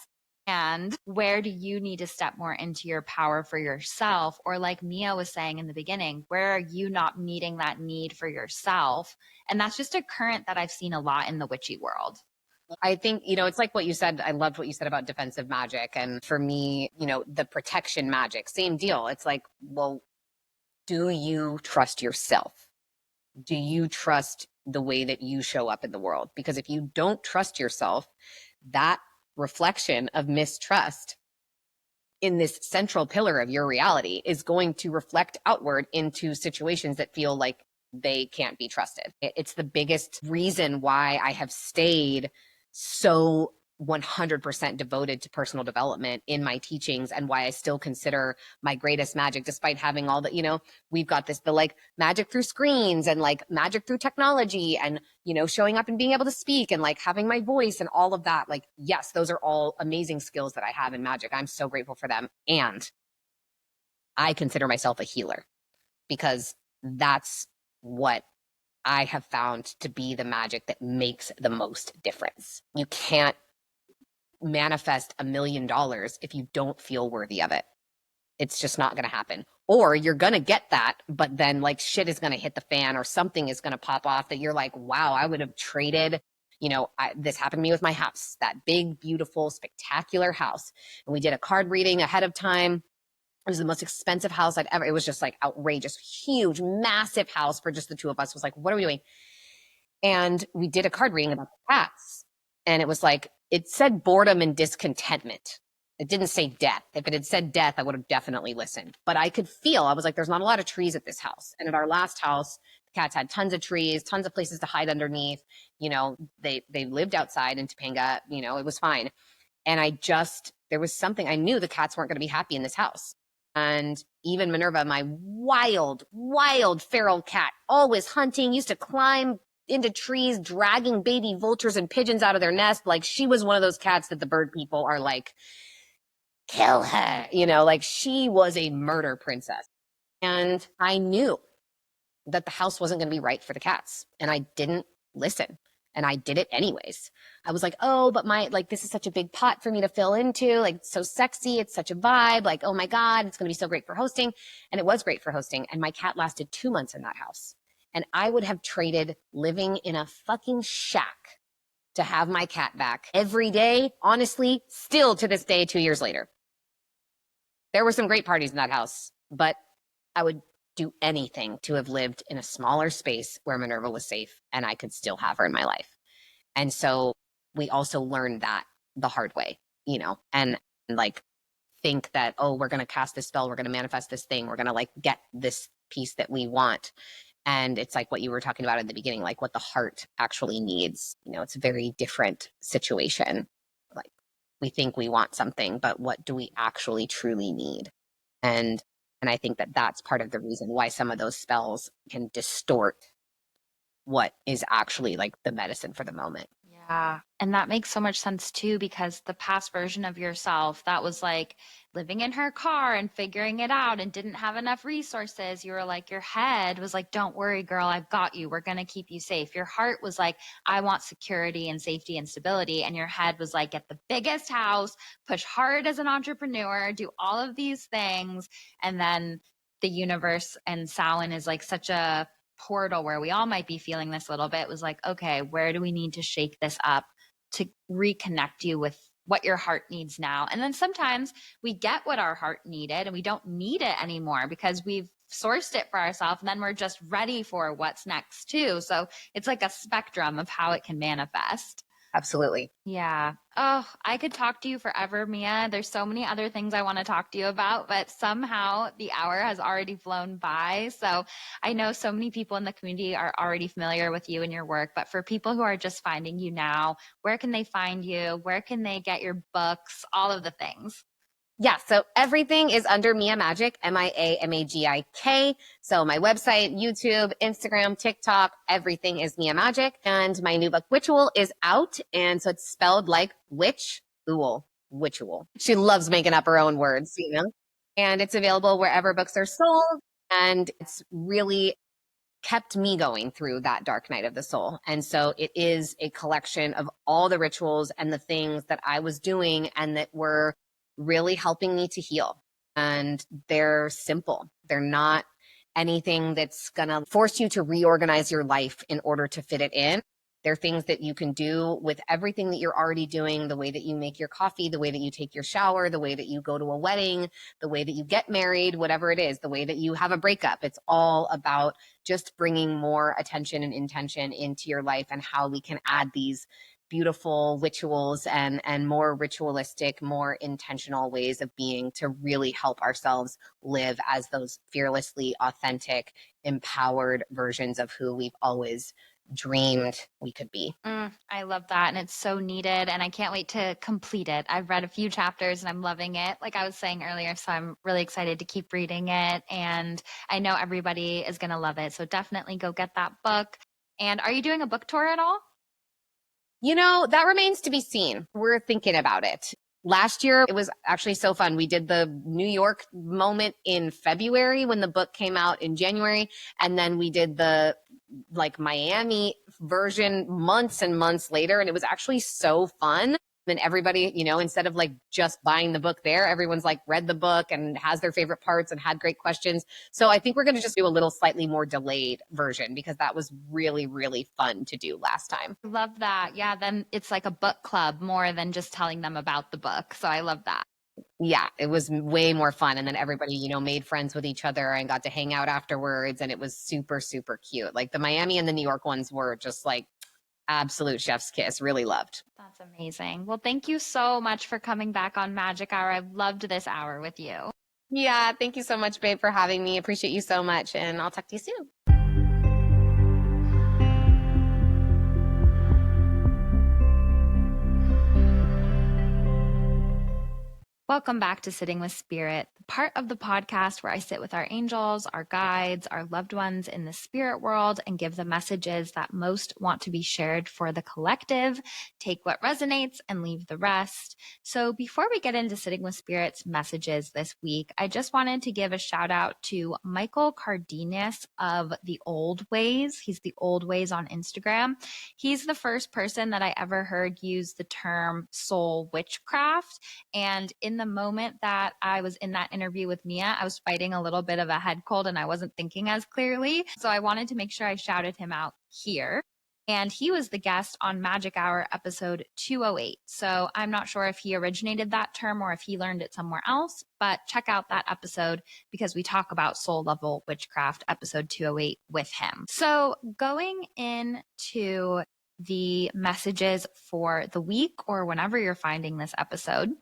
And where do you need to step more into your power for yourself? Or like Mia was saying in the beginning, where are you not meeting that need for yourself? And that's just a current that I've seen a lot in the witchy world. I think, it's like what you said. I loved what you said about defensive magic. And for me, the protection magic, same deal. It's like, well, do you trust yourself? Do you trust the way that you show up in the world? Because if you don't trust yourself, that reflection of mistrust in this central pillar of your reality is going to reflect outward into situations that feel like they can't be trusted. It's the biggest reason why I have stayed so 100% devoted to personal development in my teachings, and why I still consider my greatest magic, despite having all the, we've got the like magic through screens and like magic through technology and, showing up and being able to speak and like having my voice and all of that. Like, yes, those are all amazing skills that I have in magic. I'm so grateful for them. And I consider myself a healer because that's what I have found to be the magic that makes the most difference. You can't manifest $1 million if you don't feel worthy of it. It's just not going to happen. Or you're going to get that, but then like shit is going to hit the fan, or something is going to pop off that you're like, wow, I would have traded. This happened to me with my house, that big, beautiful, spectacular house. And we did a card reading ahead of time. It was the most expensive house I'd ever, it was just like outrageous, huge, massive house for just the two of us. It was like, what are we doing? And we did a card reading about the cats. And it was like, it said boredom and discontentment. It didn't say death. If it had said death, I would have definitely listened. But I could feel, I was like, there's not a lot of trees at this house. And at our last house, the cats had tons of trees, tons of places to hide underneath. They lived outside in Topanga, it was fine. And there was something, I knew the cats weren't going to be happy in this house. And even Minerva, my wild, wild feral cat, always hunting, used to climb into trees, dragging baby vultures and pigeons out of their nest. Like, she was one of those cats that the bird people are like, kill her, like she was a murder princess. And I knew that the house wasn't going to be right for the cats. And I didn't listen. And I did it anyways. I was like, oh, but this is such a big pot for me to fill into. Like, it's so sexy. It's such a vibe. Like, oh my God, it's going to be so great for hosting. And it was great for hosting. And my cat lasted 2 months in that house. And I would have traded living in a fucking shack to have my cat back every day. Honestly, still to this day, 2 years later. There were some great parties in that house, but I would do anything to have lived in a smaller space where Minerva was safe and I could still have her in my life. And so we also learned that the hard way, and like think that, oh, we're going to cast this spell, we're going to manifest this thing, we're going to like get this piece that we want. And it's like what you were talking about at the beginning, like what the heart actually needs. It's a very different situation. Like we think we want something, but what do we actually truly need? And I think that that's part of the reason why some of those spells can distort what is actually like the medicine for the moment. Yeah. And that makes so much sense too, because the past version of yourself that was like living in her car and figuring it out and didn't have enough resources, you were like, your head was like, don't worry, girl, I've got you. We're going to keep you safe. Your heart was like, I want security and safety and stability. And your head was like, get the biggest house, push hard as an entrepreneur, do all of these things. And then the universe and Samhain is like such a portal where we all might be feeling this a little bit, was like, okay, where do we need to shake this up to reconnect you with what your heart needs now? And then sometimes we get what our heart needed and we don't need it anymore because we've sourced it for ourselves, and then we're just ready for what's next too. So it's like a spectrum of how it can manifest. Absolutely. Yeah. Oh, I could talk to you forever, Mia. There's so many other things I want to talk to you about, but somehow the hour has already flown by. So I know so many people in the community are already familiar with you and your work, but for people who are just finding you now, where can they find you? Where can they get your books? All of the things. Yeah, so everything is under Mia Magik, MIAMAGIK. So my website, YouTube, Instagram, TikTok, everything is Mia Magik. And my new book, Witchual, is out. And so it's spelled like witch, witchual. She loves making up her own words, And it's available wherever books are sold. And it's really kept me going through that dark night of the soul. And so it is a collection of all the rituals and the things that I was doing and that were really helping me to heal. And they're simple. They're not anything that's going to force you to reorganize your life in order to fit it in. They're things that you can do with everything that you're already doing, the way that you make your coffee, the way that you take your shower, the way that you go to a wedding, the way that you get married, whatever it is, the way that you have a breakup. It's all about just bringing more attention and intention into your life and how we can add these beautiful rituals and more ritualistic, more intentional ways of being to really help ourselves live as those fearlessly authentic, empowered versions of who we've always dreamed we could be. I love that. And it's so needed. And I can't wait to complete it. I've read a few chapters and I'm loving it, like I was saying earlier. So I'm really excited to keep reading it. And I know everybody is going to love it. So definitely go get that book. And are you doing a book tour at all? That remains to be seen. We're thinking about it. Last year, it was actually so fun. We did the New York moment in February when the book came out in January. And then we did the Miami version months and months later. And it was actually so fun. And everybody, instead of just buying the book there, everyone's read the book and has their favorite parts and had great questions. So I think we're going to just do a little slightly more delayed version because that was really, really fun to do last time. Love that. Yeah. Then it's like a book club more than just telling them about the book. So I love that. Yeah, it was way more fun. And then everybody, made friends with each other and got to hang out afterwards. And it was super, super cute. The Miami and the New York ones were just absolute chef's kiss. Really loved. That's amazing. Well, thank you so much for coming back on Magic Hour. I've loved this hour with you. Yeah, thank you so much, babe, for having me. Appreciate you so much. And I'll talk to you soon. Welcome back to Sitting with Spirit, the part of the podcast where I sit with our angels, our guides, our loved ones in the spirit world and give the messages that most want to be shared for the collective, take what resonates and leave the rest. So before we get into Sitting with Spirit's messages this week, I just wanted to give a shout out to Michael Cardenas of The Old Ways. He's The Old Ways on Instagram. He's the first person that I ever heard use the term soul witchcraft. And in the moment that I was in that interview with Mia, I was fighting a little bit of a head cold and I wasn't thinking as clearly. So I wanted to make sure I shouted him out here. And he was the guest on Magic Hour episode 208. So I'm not sure if he originated that term or if he learned it somewhere else, but check out that episode because we talk about soul level witchcraft episode 208 with him. So going into the messages for the week or whenever you're finding this episode,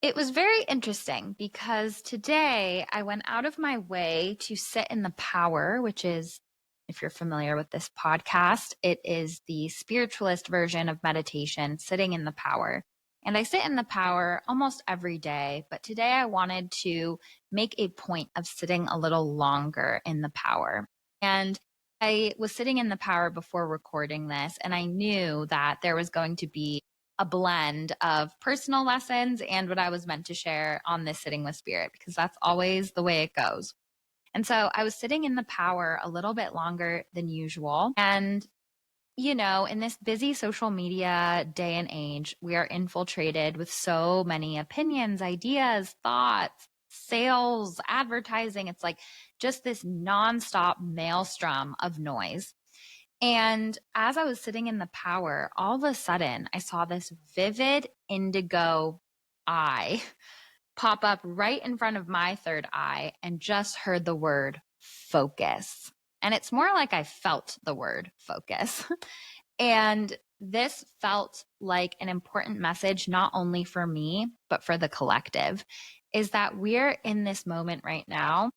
it was very interesting because today I went out of my way to sit in the power, which is, if you're familiar with this podcast, it is the spiritualist version of meditation, sitting in the power. And I sit in the power almost every day, but today I wanted to make a point of sitting a little longer in the power. And I was sitting in the power before recording this, and I knew that there was going to be a blend of personal lessons and what I was meant to share on this Sitting with Spirit, because that's always the way it goes. And so I was sitting in the power a little bit longer than usual. And, you know, in this busy social media day and age, we are infiltrated with so many opinions, ideas, thoughts, sales, advertising. It's like just this nonstop maelstrom of noise. And as I was sitting in the power, all of a sudden I saw this vivid indigo eye pop up right in front of my third eye and just heard the word focus. And it's more like I felt the word focus. And this felt like an important message, not only for me, but for the collective, is that we're in this moment right now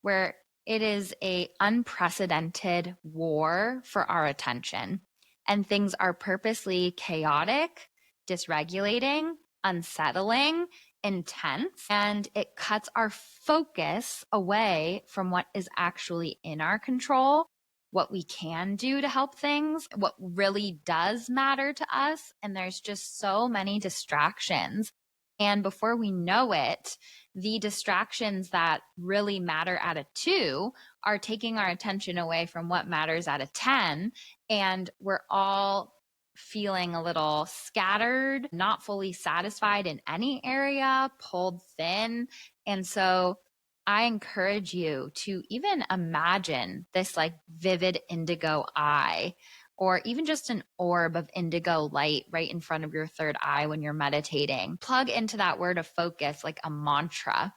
where it is a unprecedented war for our attention, and things are purposely chaotic, dysregulating, unsettling, intense, and it cuts our focus away from what is actually in our control, what we can do to help things, what really does matter to us. And there's just so many distractions. And before we know it, the distractions that really matter at a 2 are taking our attention away from what matters at a 10. And we're all feeling a little scattered, not fully satisfied in any area, pulled thin. And so I encourage you to even imagine this like vivid indigo eye, or even just an orb of indigo light right in front of your third eye when you're meditating. Plug into that word of focus like a mantra.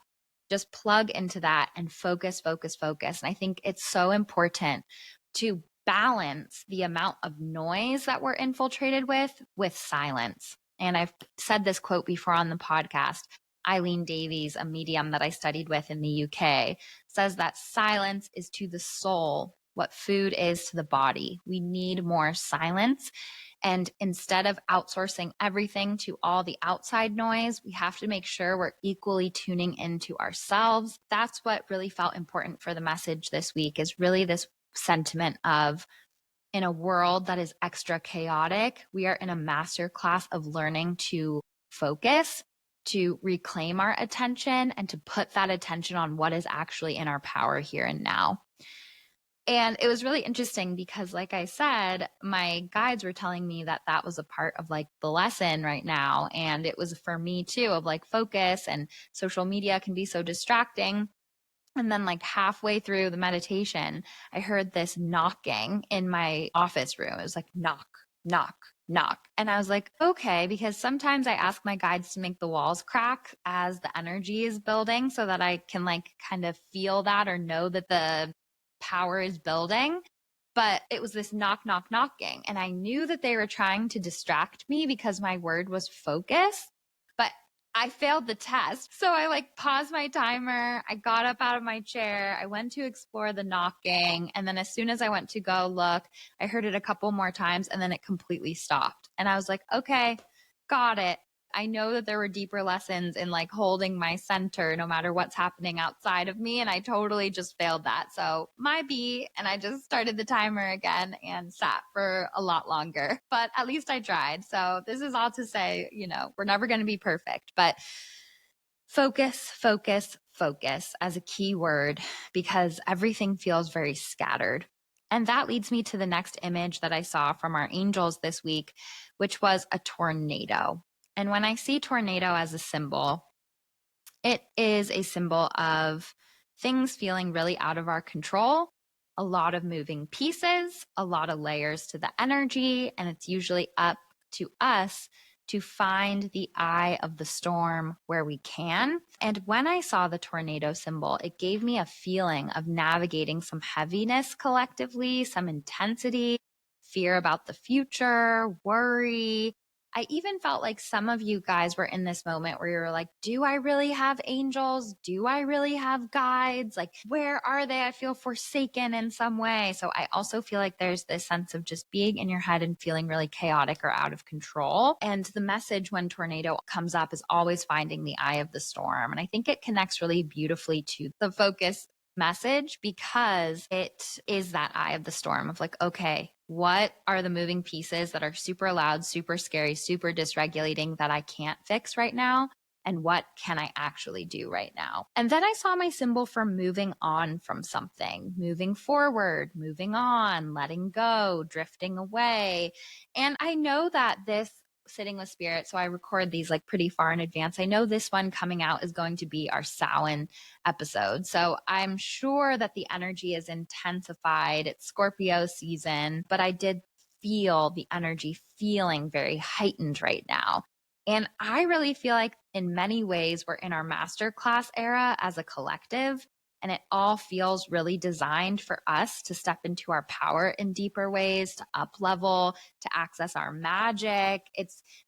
Just plug into that and focus, focus, focus. And I think it's so important to balance the amount of noise that we're infiltrated with silence. And I've said this quote before on the podcast. Eileen Davies, a medium that I studied with in the UK, says that silence is to the soul what food is to the body. We need more silence. And instead of outsourcing everything to all the outside noise, we have to make sure we're equally tuning into ourselves. That's what really felt important for the message this week, is really this sentiment of, in a world that is extra chaotic, we are in a master class of learning to focus, to reclaim our attention, and to put that attention on what is actually in our power here and now. And it was really interesting because, like I said, my guides were telling me that that was a part of like the lesson right now. And it was for me too, of like focus, and social media can be so distracting. And then like halfway through the meditation, I heard this knocking in my office room. It was like knock, knock, knock. And I was like, okay, because sometimes I ask my guides to make the walls crack as the energy is building so that I can like kind of feel that or know that the power is building. But it was this knock, knock, knocking. And I knew that they were trying to distract me because my word was focus. But I failed the test. So I like paused my timer. I got up out of my chair. I went to explore the knocking. And then as soon as I went to go look, I heard it a couple more times and then it completely stopped. And I was like, okay, got it. I know that there were deeper lessons in like holding my center no matter what's happening outside of me. And I totally just failed that. So my B, and I just started the timer again and sat for a lot longer, but at least I tried. So this is all to say, we're never going to be perfect, but focus, focus, focus as a key word, because everything feels very scattered. And that leads me to the next image that I saw from our angels this week, which was a tornado. And when I see tornado as a symbol, it is a symbol of things feeling really out of our control, a lot of moving pieces, a lot of layers to the energy, and it's usually up to us to find the eye of the storm where we can. And when I saw the tornado symbol, it gave me a feeling of navigating some heaviness collectively, some intensity, fear about the future, worry. I even felt like some of you guys were in this moment where you're like, do I really have angels? Do I really have guides? Like, where are they? I feel forsaken in some way. So I also feel like there's this sense of just being in your head and feeling really chaotic or out of control. And the message when tornado comes up is always finding the eye of the storm. And I think it connects really beautifully to the focus message, because it is that eye of the storm of like, okay, what are the moving pieces that are super loud, super scary, super dysregulating that I can't fix right now? And what can I actually do right now? And then I saw my symbol for moving on from something, moving forward, moving on, letting go, drifting away. And I know that this sitting with spirit, so I record these like pretty far in advance. I know this one coming out is going to be our Samhain episode. So I'm sure that the energy is intensified. It's Scorpio season, but I did feel the energy feeling very heightened right now. And I really feel like in many ways we're in our masterclass era as a collective, and it all feels really designed for us to step into our power in deeper ways, to up level, to access our magic.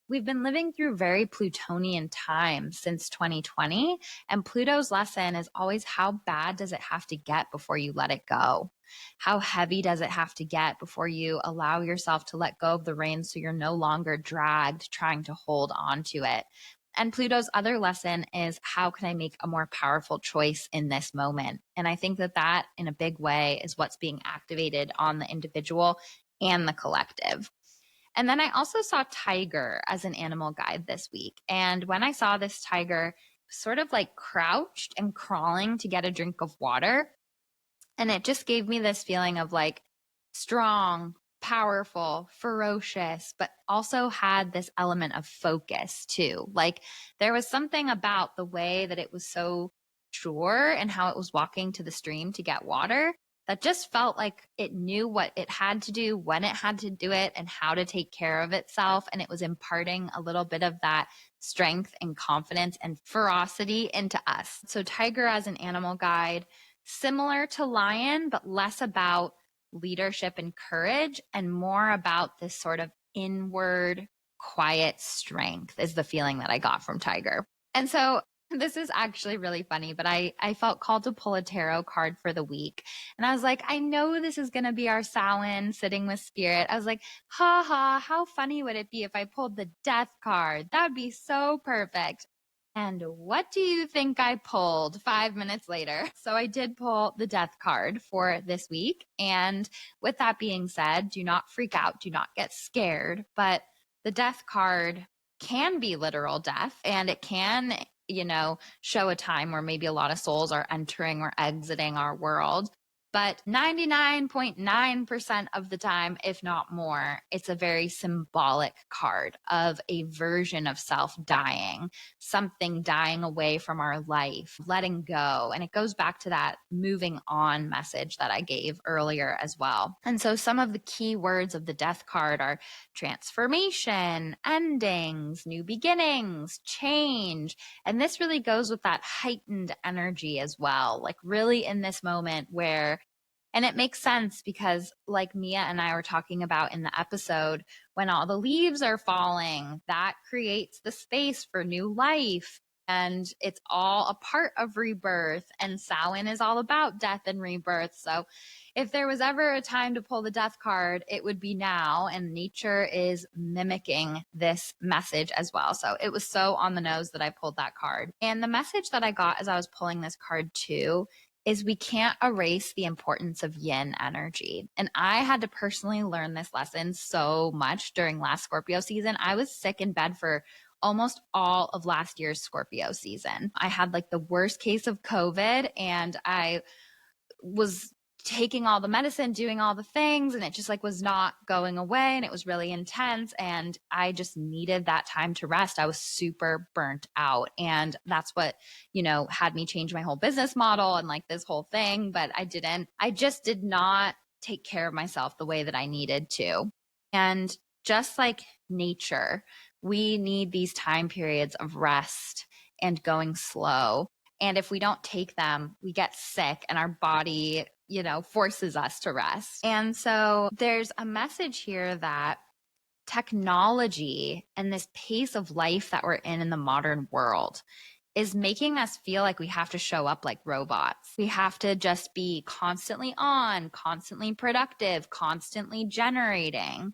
We've been living through very Plutonian times since 2020. And Pluto's lesson is always, how bad does it have to get before you let it go? How heavy does it have to get before you allow yourself to let go of the reins so you're no longer dragged trying to hold on to it? And Pluto's other lesson is, how can I make a more powerful choice in this moment? And I think that in a big way is what's being activated on the individual and the collective. And then I also saw tiger as an animal guide this week. And when I saw this tiger sort of like crouched and crawling to get a drink of water, and it just gave me this feeling of like strong, powerful, ferocious, but also had this element of focus too. Like there was something about the way that it was so sure and how it was walking to the stream to get water that just felt like it knew what it had to do, when it had to do it, and how to take care of itself. And it was imparting a little bit of that strength and confidence and ferocity into us. So tiger as an animal guide, similar to lion, but less about leadership and courage and more about this sort of inward, quiet strength is the feeling that I got from tiger. And so this is actually really funny, but I felt called to pull a tarot card for the week. And I was like, I know this is going to be our Samhain sitting with spirit. I was like, ha ha, how funny would it be if I pulled the death card? That would be so perfect. And what do you think I pulled 5 minutes later? So I did pull the death card for this week. And with that being said, do not freak out, do not get scared. But the death card can be literal death, and it can, show a time where maybe a lot of souls are entering or exiting our world. But 99.9% of the time, if not more, it's a very symbolic card of a version of self dying, something dying away from our life, letting go. And it goes back to that moving on message that I gave earlier as well. And so some of the key words of the death card are transformation, endings, new beginnings, change. And this really goes with that heightened energy as well, like really in this moment where, and it makes sense because like Mia and I were talking about in the episode, when all the leaves are falling, that creates the space for new life. and it's all a part of rebirth. And Samhain is all about death and rebirth. So if there was ever a time to pull the death card, it would be now. And nature is mimicking this message as well. So it was so on the nose that I pulled that card. And the message that I got as I was pulling this card too is we can't erase the importance of yin energy. And I had to personally learn this lesson so much during last Scorpio season. I was sick in bed for almost all of last year's Scorpio season. I had like the worst case of COVID, and I was taking all the medicine, doing all the things, and it just like was not going away, and it was really intense, and I just needed that time to rest. I was super burnt out, and that's what, had me change my whole business model and like this whole thing. But I just did not take care of myself the way that I needed to. And just like nature, we need these time periods of rest and going slow. And if we don't take them, we get sick and our body, forces us to rest. And so there's a message here that technology and this pace of life that we're in the modern world is making us feel like we have to show up like robots. We have to just be constantly on, constantly productive, constantly generating.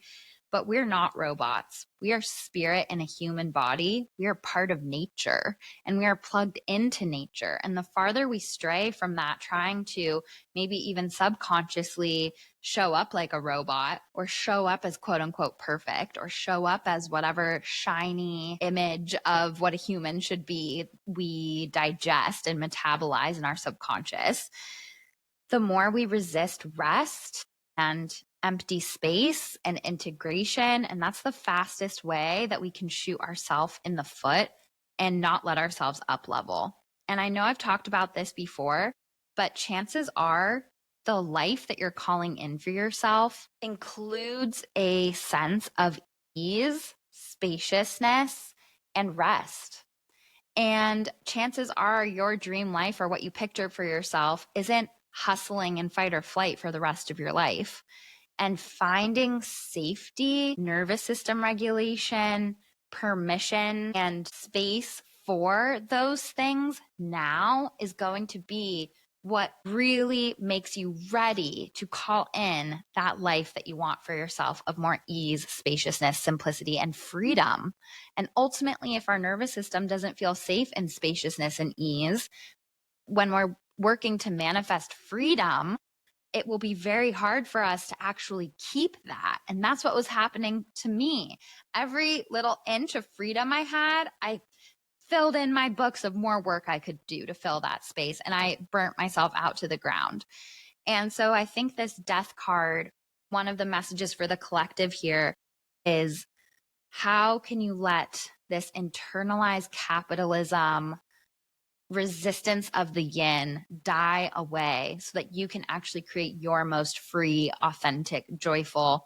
But we're not robots. We are spirit in a human body. We are part of nature, and we are plugged into nature. And the farther we stray from that, trying to maybe even subconsciously show up like a robot, or show up as quote unquote perfect, or show up as whatever shiny image of what a human should be, we digest and metabolize in our subconscious, the more we resist rest and empty space and integration. And that's the fastest way that we can shoot ourselves in the foot and not let ourselves up level. And I know I've talked about this before, but chances are the life that you're calling in for yourself includes a sense of ease, spaciousness, and rest. And chances are your dream life, or what you pictured for yourself, isn't hustling and fight or flight for the rest of your life. And finding safety, nervous system regulation, permission, and space for those things now is going to be what really makes you ready to call in that life that you want for yourself, of more ease, spaciousness, simplicity, and freedom. And ultimately, if our nervous system doesn't feel safe in spaciousness and ease, when we're working to manifest freedom, it will be very hard for us to actually keep that. And that's what was happening to me. Every little inch of freedom I had, I filled in my books of more work I could do to fill that space, and I burnt myself out to the ground. And so I think this death card, one of the messages for the collective here is, how can you let this internalized capitalism, resistance of the yin, die away so that you can actually create your most free, authentic, joyful,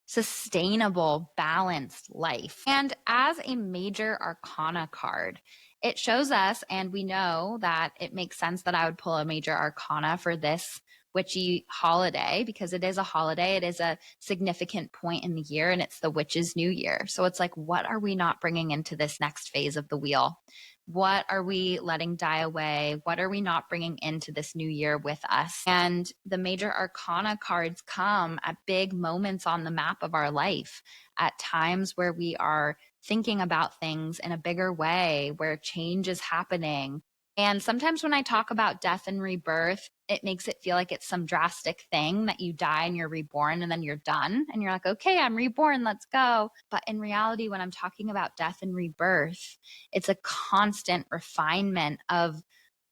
sustainable, balanced life? And as a major arcana card, it shows us, and we know that it makes sense that I would pull a major arcana for this witchy holiday, because it is a holiday. It is a significant point in the year, and it's the witch's new year. So it's like, what are we not bringing into this next phase of the wheel? What are we letting die away? What are we not bringing into this new year with us? And the major arcana cards come at big moments on the map of our life, at times where we are thinking about things in a bigger way, where change is happening. And sometimes when I talk about death and rebirth, it makes it feel like it's some drastic thing that you die and you're reborn and then you're done. And you're like, okay, I'm reborn, let's go. But in reality, when I'm talking about death and rebirth, it's a constant refinement of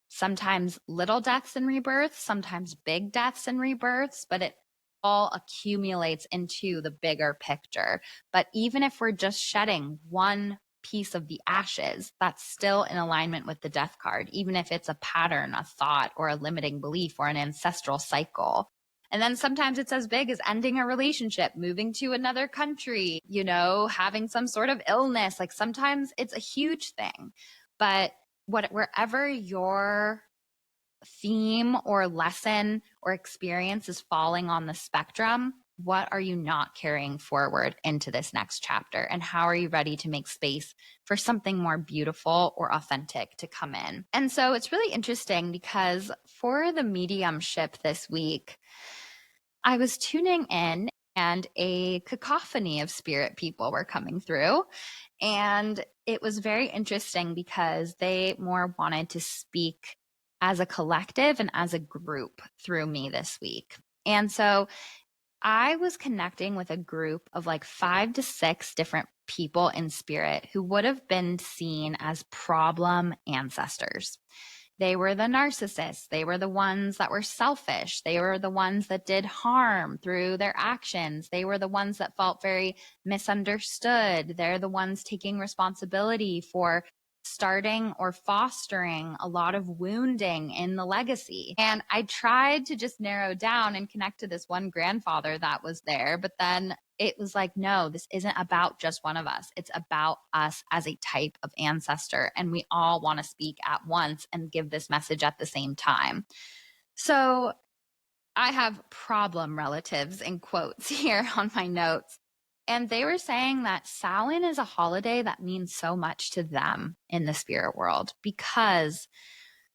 sometimes little deaths and rebirths, sometimes big deaths and rebirths, but it all accumulates into the bigger picture. But even if we're just shedding one piece of the ashes, that's still in alignment with the death card, even if it's a pattern, a thought, or a limiting belief, or an ancestral cycle. And then sometimes it's as big as ending a relationship, moving to another country, having some sort of illness. Like sometimes it's a huge thing. But wherever your theme or lesson or experience is falling on the spectrum, what are you not carrying forward into this next chapter? And how are you ready to make space for something more beautiful or authentic to come in? And so it's really interesting because for the mediumship this week, I was tuning in and a cacophony of spirit people were coming through. And it was very interesting because they more wanted to speak as a collective and as a group through me this week. And so I was connecting with a group of like 5 to 6 different people in spirit who would have been seen as problem ancestors. They were the narcissists. They were the ones that were selfish. They were the ones that did harm through their actions. They were the ones that felt very misunderstood. They're the ones taking responsibility for starting or fostering a lot of wounding in the legacy. And I tried to just narrow down and connect to this one grandfather that was there, but then it was like, no, this isn't about just one of us. It's about us as a type of ancestor. And we all want to speak at once and give this message at the same time. So I have problem relatives in quotes here on my notes. And they were saying that Samhain is a holiday that means so much to them in the spirit world because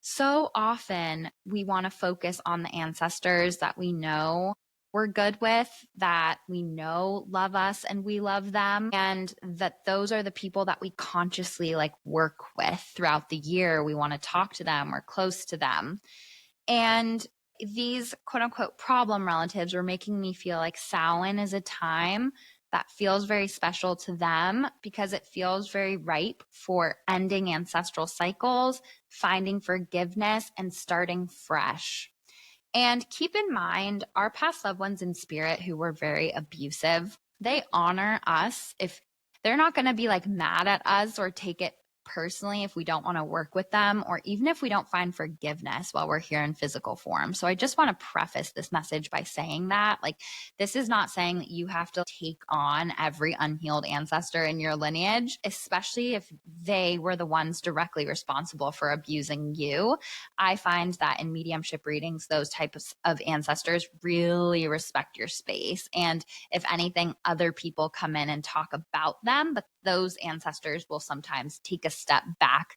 so often we want to focus on the ancestors that we know we're good with, that we know love us and we love them, and that those are the people that we consciously like work with throughout the year. We want to talk to them, we're close to them. And these quote unquote problem relatives were making me feel like Samhain is a time that feels very special to them because it feels very ripe for ending ancestral cycles, finding forgiveness, and starting fresh. And keep in mind, our past loved ones in spirit who were very abusive, they honor us. If they're not going to be like mad at us or take it personally if we don't want to work with them, or even if we don't find forgiveness while we're here in physical form. So I just want to preface this message by saying that, like, this is not saying that you have to take on every unhealed ancestor in your lineage, especially if they were the ones directly responsible for abusing you. I find that in mediumship readings, those types of ancestors really respect your space. And if anything, other people come in and talk about them, but those ancestors will sometimes take a step back.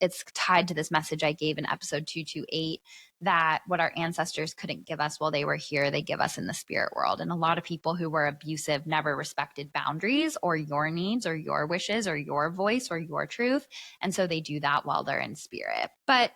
It's tied to this message I gave in episode 228 that what our ancestors couldn't give us while they were here, they give us in the spirit world. And a lot of people who were abusive never respected boundaries or your needs or your wishes or your voice or your truth. And so they do that while they're in spirit. But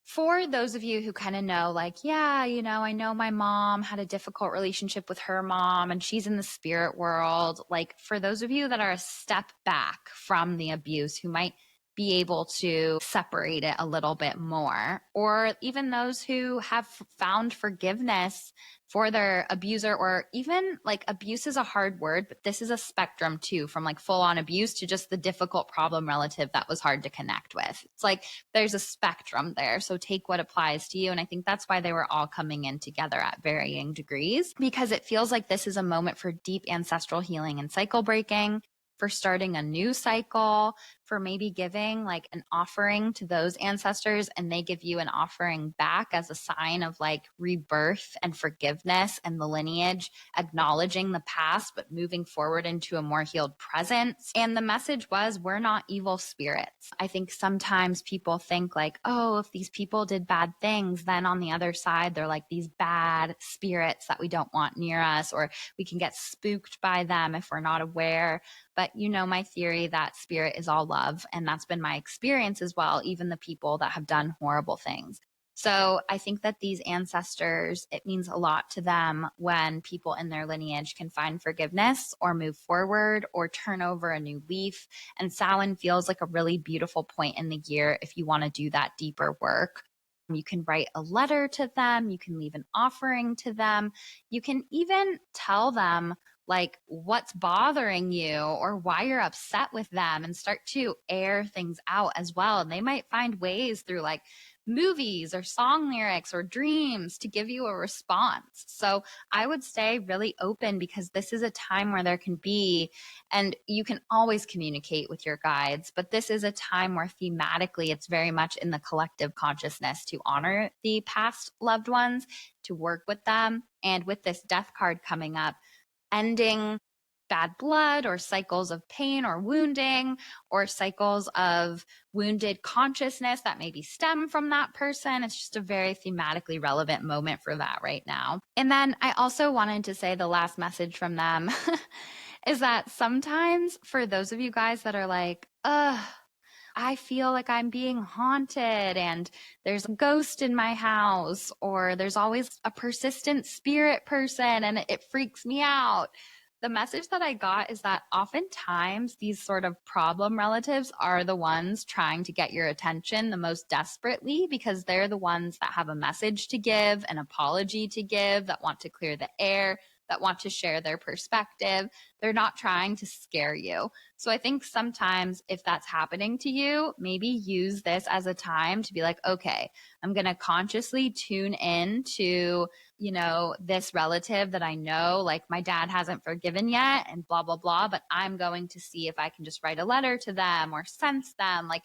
for those of you who kind of know, like, yeah, you know, I know my mom had a difficult relationship with her mom and she's in the spirit world. Like, for those of you that are a step back from the abuse, who might be able to separate it a little bit more, or even those who have found forgiveness for their abuser, or even like abuse is a hard word, but this is a spectrum too, from like full on abuse to just the difficult problem relative that was hard to connect with. It's like there's a spectrum there. So take what applies to you. And I think that's why they were all coming in together at varying degrees, because it feels like this is a moment for deep ancestral healing and cycle breaking, for starting a new cycle, for maybe giving like an offering to those ancestors and they give you an offering back as a sign of like rebirth and forgiveness and the lineage, acknowledging the past, but moving forward into a more healed present. And the message was, we're not evil spirits. I think sometimes people think like, oh, if these people did bad things, then on the other side, they're like these bad spirits that we don't want near us, or we can get spooked by them if we're not aware. But you know my theory that spirit is all love, and that's been my experience as well, even the people that have done horrible things. So I think that these ancestors, it means a lot to them when people in their lineage can find forgiveness or move forward or turn over a new leaf. And Samhain feels like a really beautiful point in the year if you want to do that deeper work. You can write a letter to them. You can leave an offering to them. You can even tell them like what's bothering you or why you're upset with them and start to air things out as well. And they might find ways through like movies or song lyrics or dreams to give you a response. So I would stay really open, because this is a time where there can be, and you can always communicate with your guides, but this is a time where thematically it's very much in the collective consciousness to honor the past loved ones, to work with them. And with this death card coming up, ending bad blood or cycles of pain or wounding or cycles of wounded consciousness that maybe stem from that person. It's just a very thematically relevant moment for that right now. And then I also wanted to say the last message from them is that sometimes for those of you guys that are like, I feel like I'm being haunted and there's a ghost in my house, or there's always a persistent spirit person and it freaks me out. The message that I got is that oftentimes these sort of problem relatives are the ones trying to get your attention the most desperately, because they're the ones that have a message to give, an apology to give, that want to clear the air, that want to share their perspective. They're not trying to scare you. So I think sometimes if that's happening to you, maybe use this as a time to be like, okay, I'm going to consciously tune in to, this relative that I know, like my dad hasn't forgiven yet and blah, blah, blah, but I'm going to see if I can just write a letter to them or sense them. Like,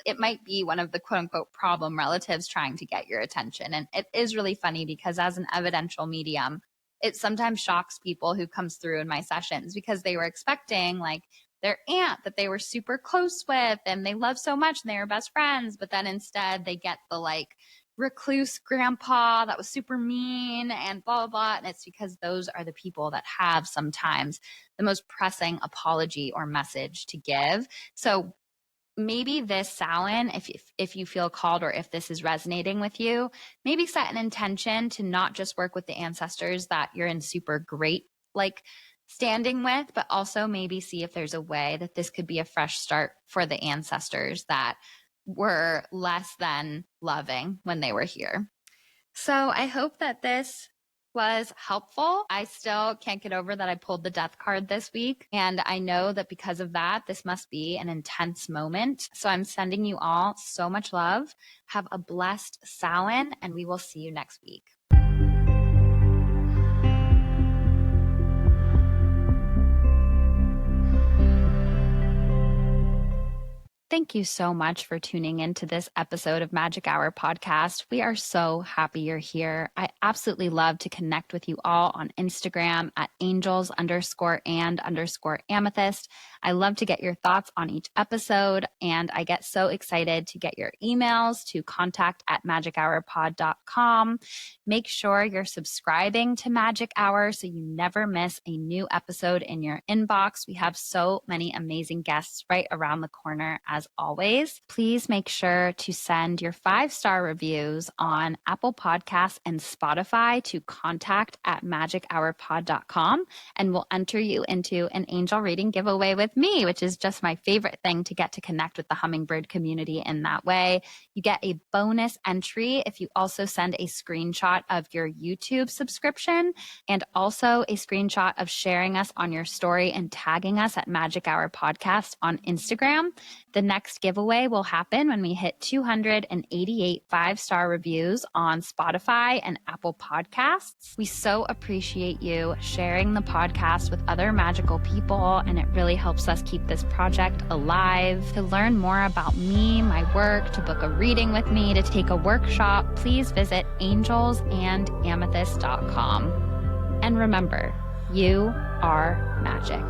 it might be one of the quote unquote problem relatives trying to get your attention. And it is really funny because as an evidential medium, it sometimes shocks people who comes through in my sessions, because they were expecting like their aunt that they were super close with and they love so much and they were best friends. But then instead they get the like recluse grandpa that was super mean and blah, blah, blah. And it's because those are the people that have sometimes the most pressing apology or message to give. So maybe this Samhain, if you feel called, or if this is resonating with you, maybe set an intention to not just work with the ancestors that you're in super great like standing with, but also maybe see if there's a way that this could be a fresh start for the ancestors that were less than loving when they were here. So I hope that this was helpful. I still can't get over that I pulled the death card this week. And I know that because of that, this must be an intense moment. So I'm sending you all so much love. Have a blessed Samhain, and we will see you next week. Thank you so much for tuning into this episode of Magic Hour podcast. We are so happy you're here. I absolutely love to connect with you all on Instagram at angels_and_amethyst. I love to get your thoughts on each episode, and I get so excited to get your emails to contact@magichourpod.com. Make sure you're subscribing to Magic Hour so you never miss a new episode in your inbox. We have so many amazing guests right around the corner. As always, please make sure to send your 5-star reviews on Apple Podcasts and Spotify to contact@magichourpod.com, and we'll enter you into an angel reading giveaway with me, which is just my favorite thing, to get to connect with the Hummingbird community in that way. You get a bonus entry if you also send a screenshot of your YouTube subscription, and also a screenshot of sharing us on your story and tagging us at Magic Hour Podcast on Instagram. The next giveaway will happen when we hit 288 5-star reviews on Spotify and Apple Podcasts. We so appreciate you sharing the podcast with other magical people, and it really helps us keep this project alive. To learn more about me, my work, to book a reading with me, to take a workshop, please visit angelsandamethyst.com. And remember, you are magic.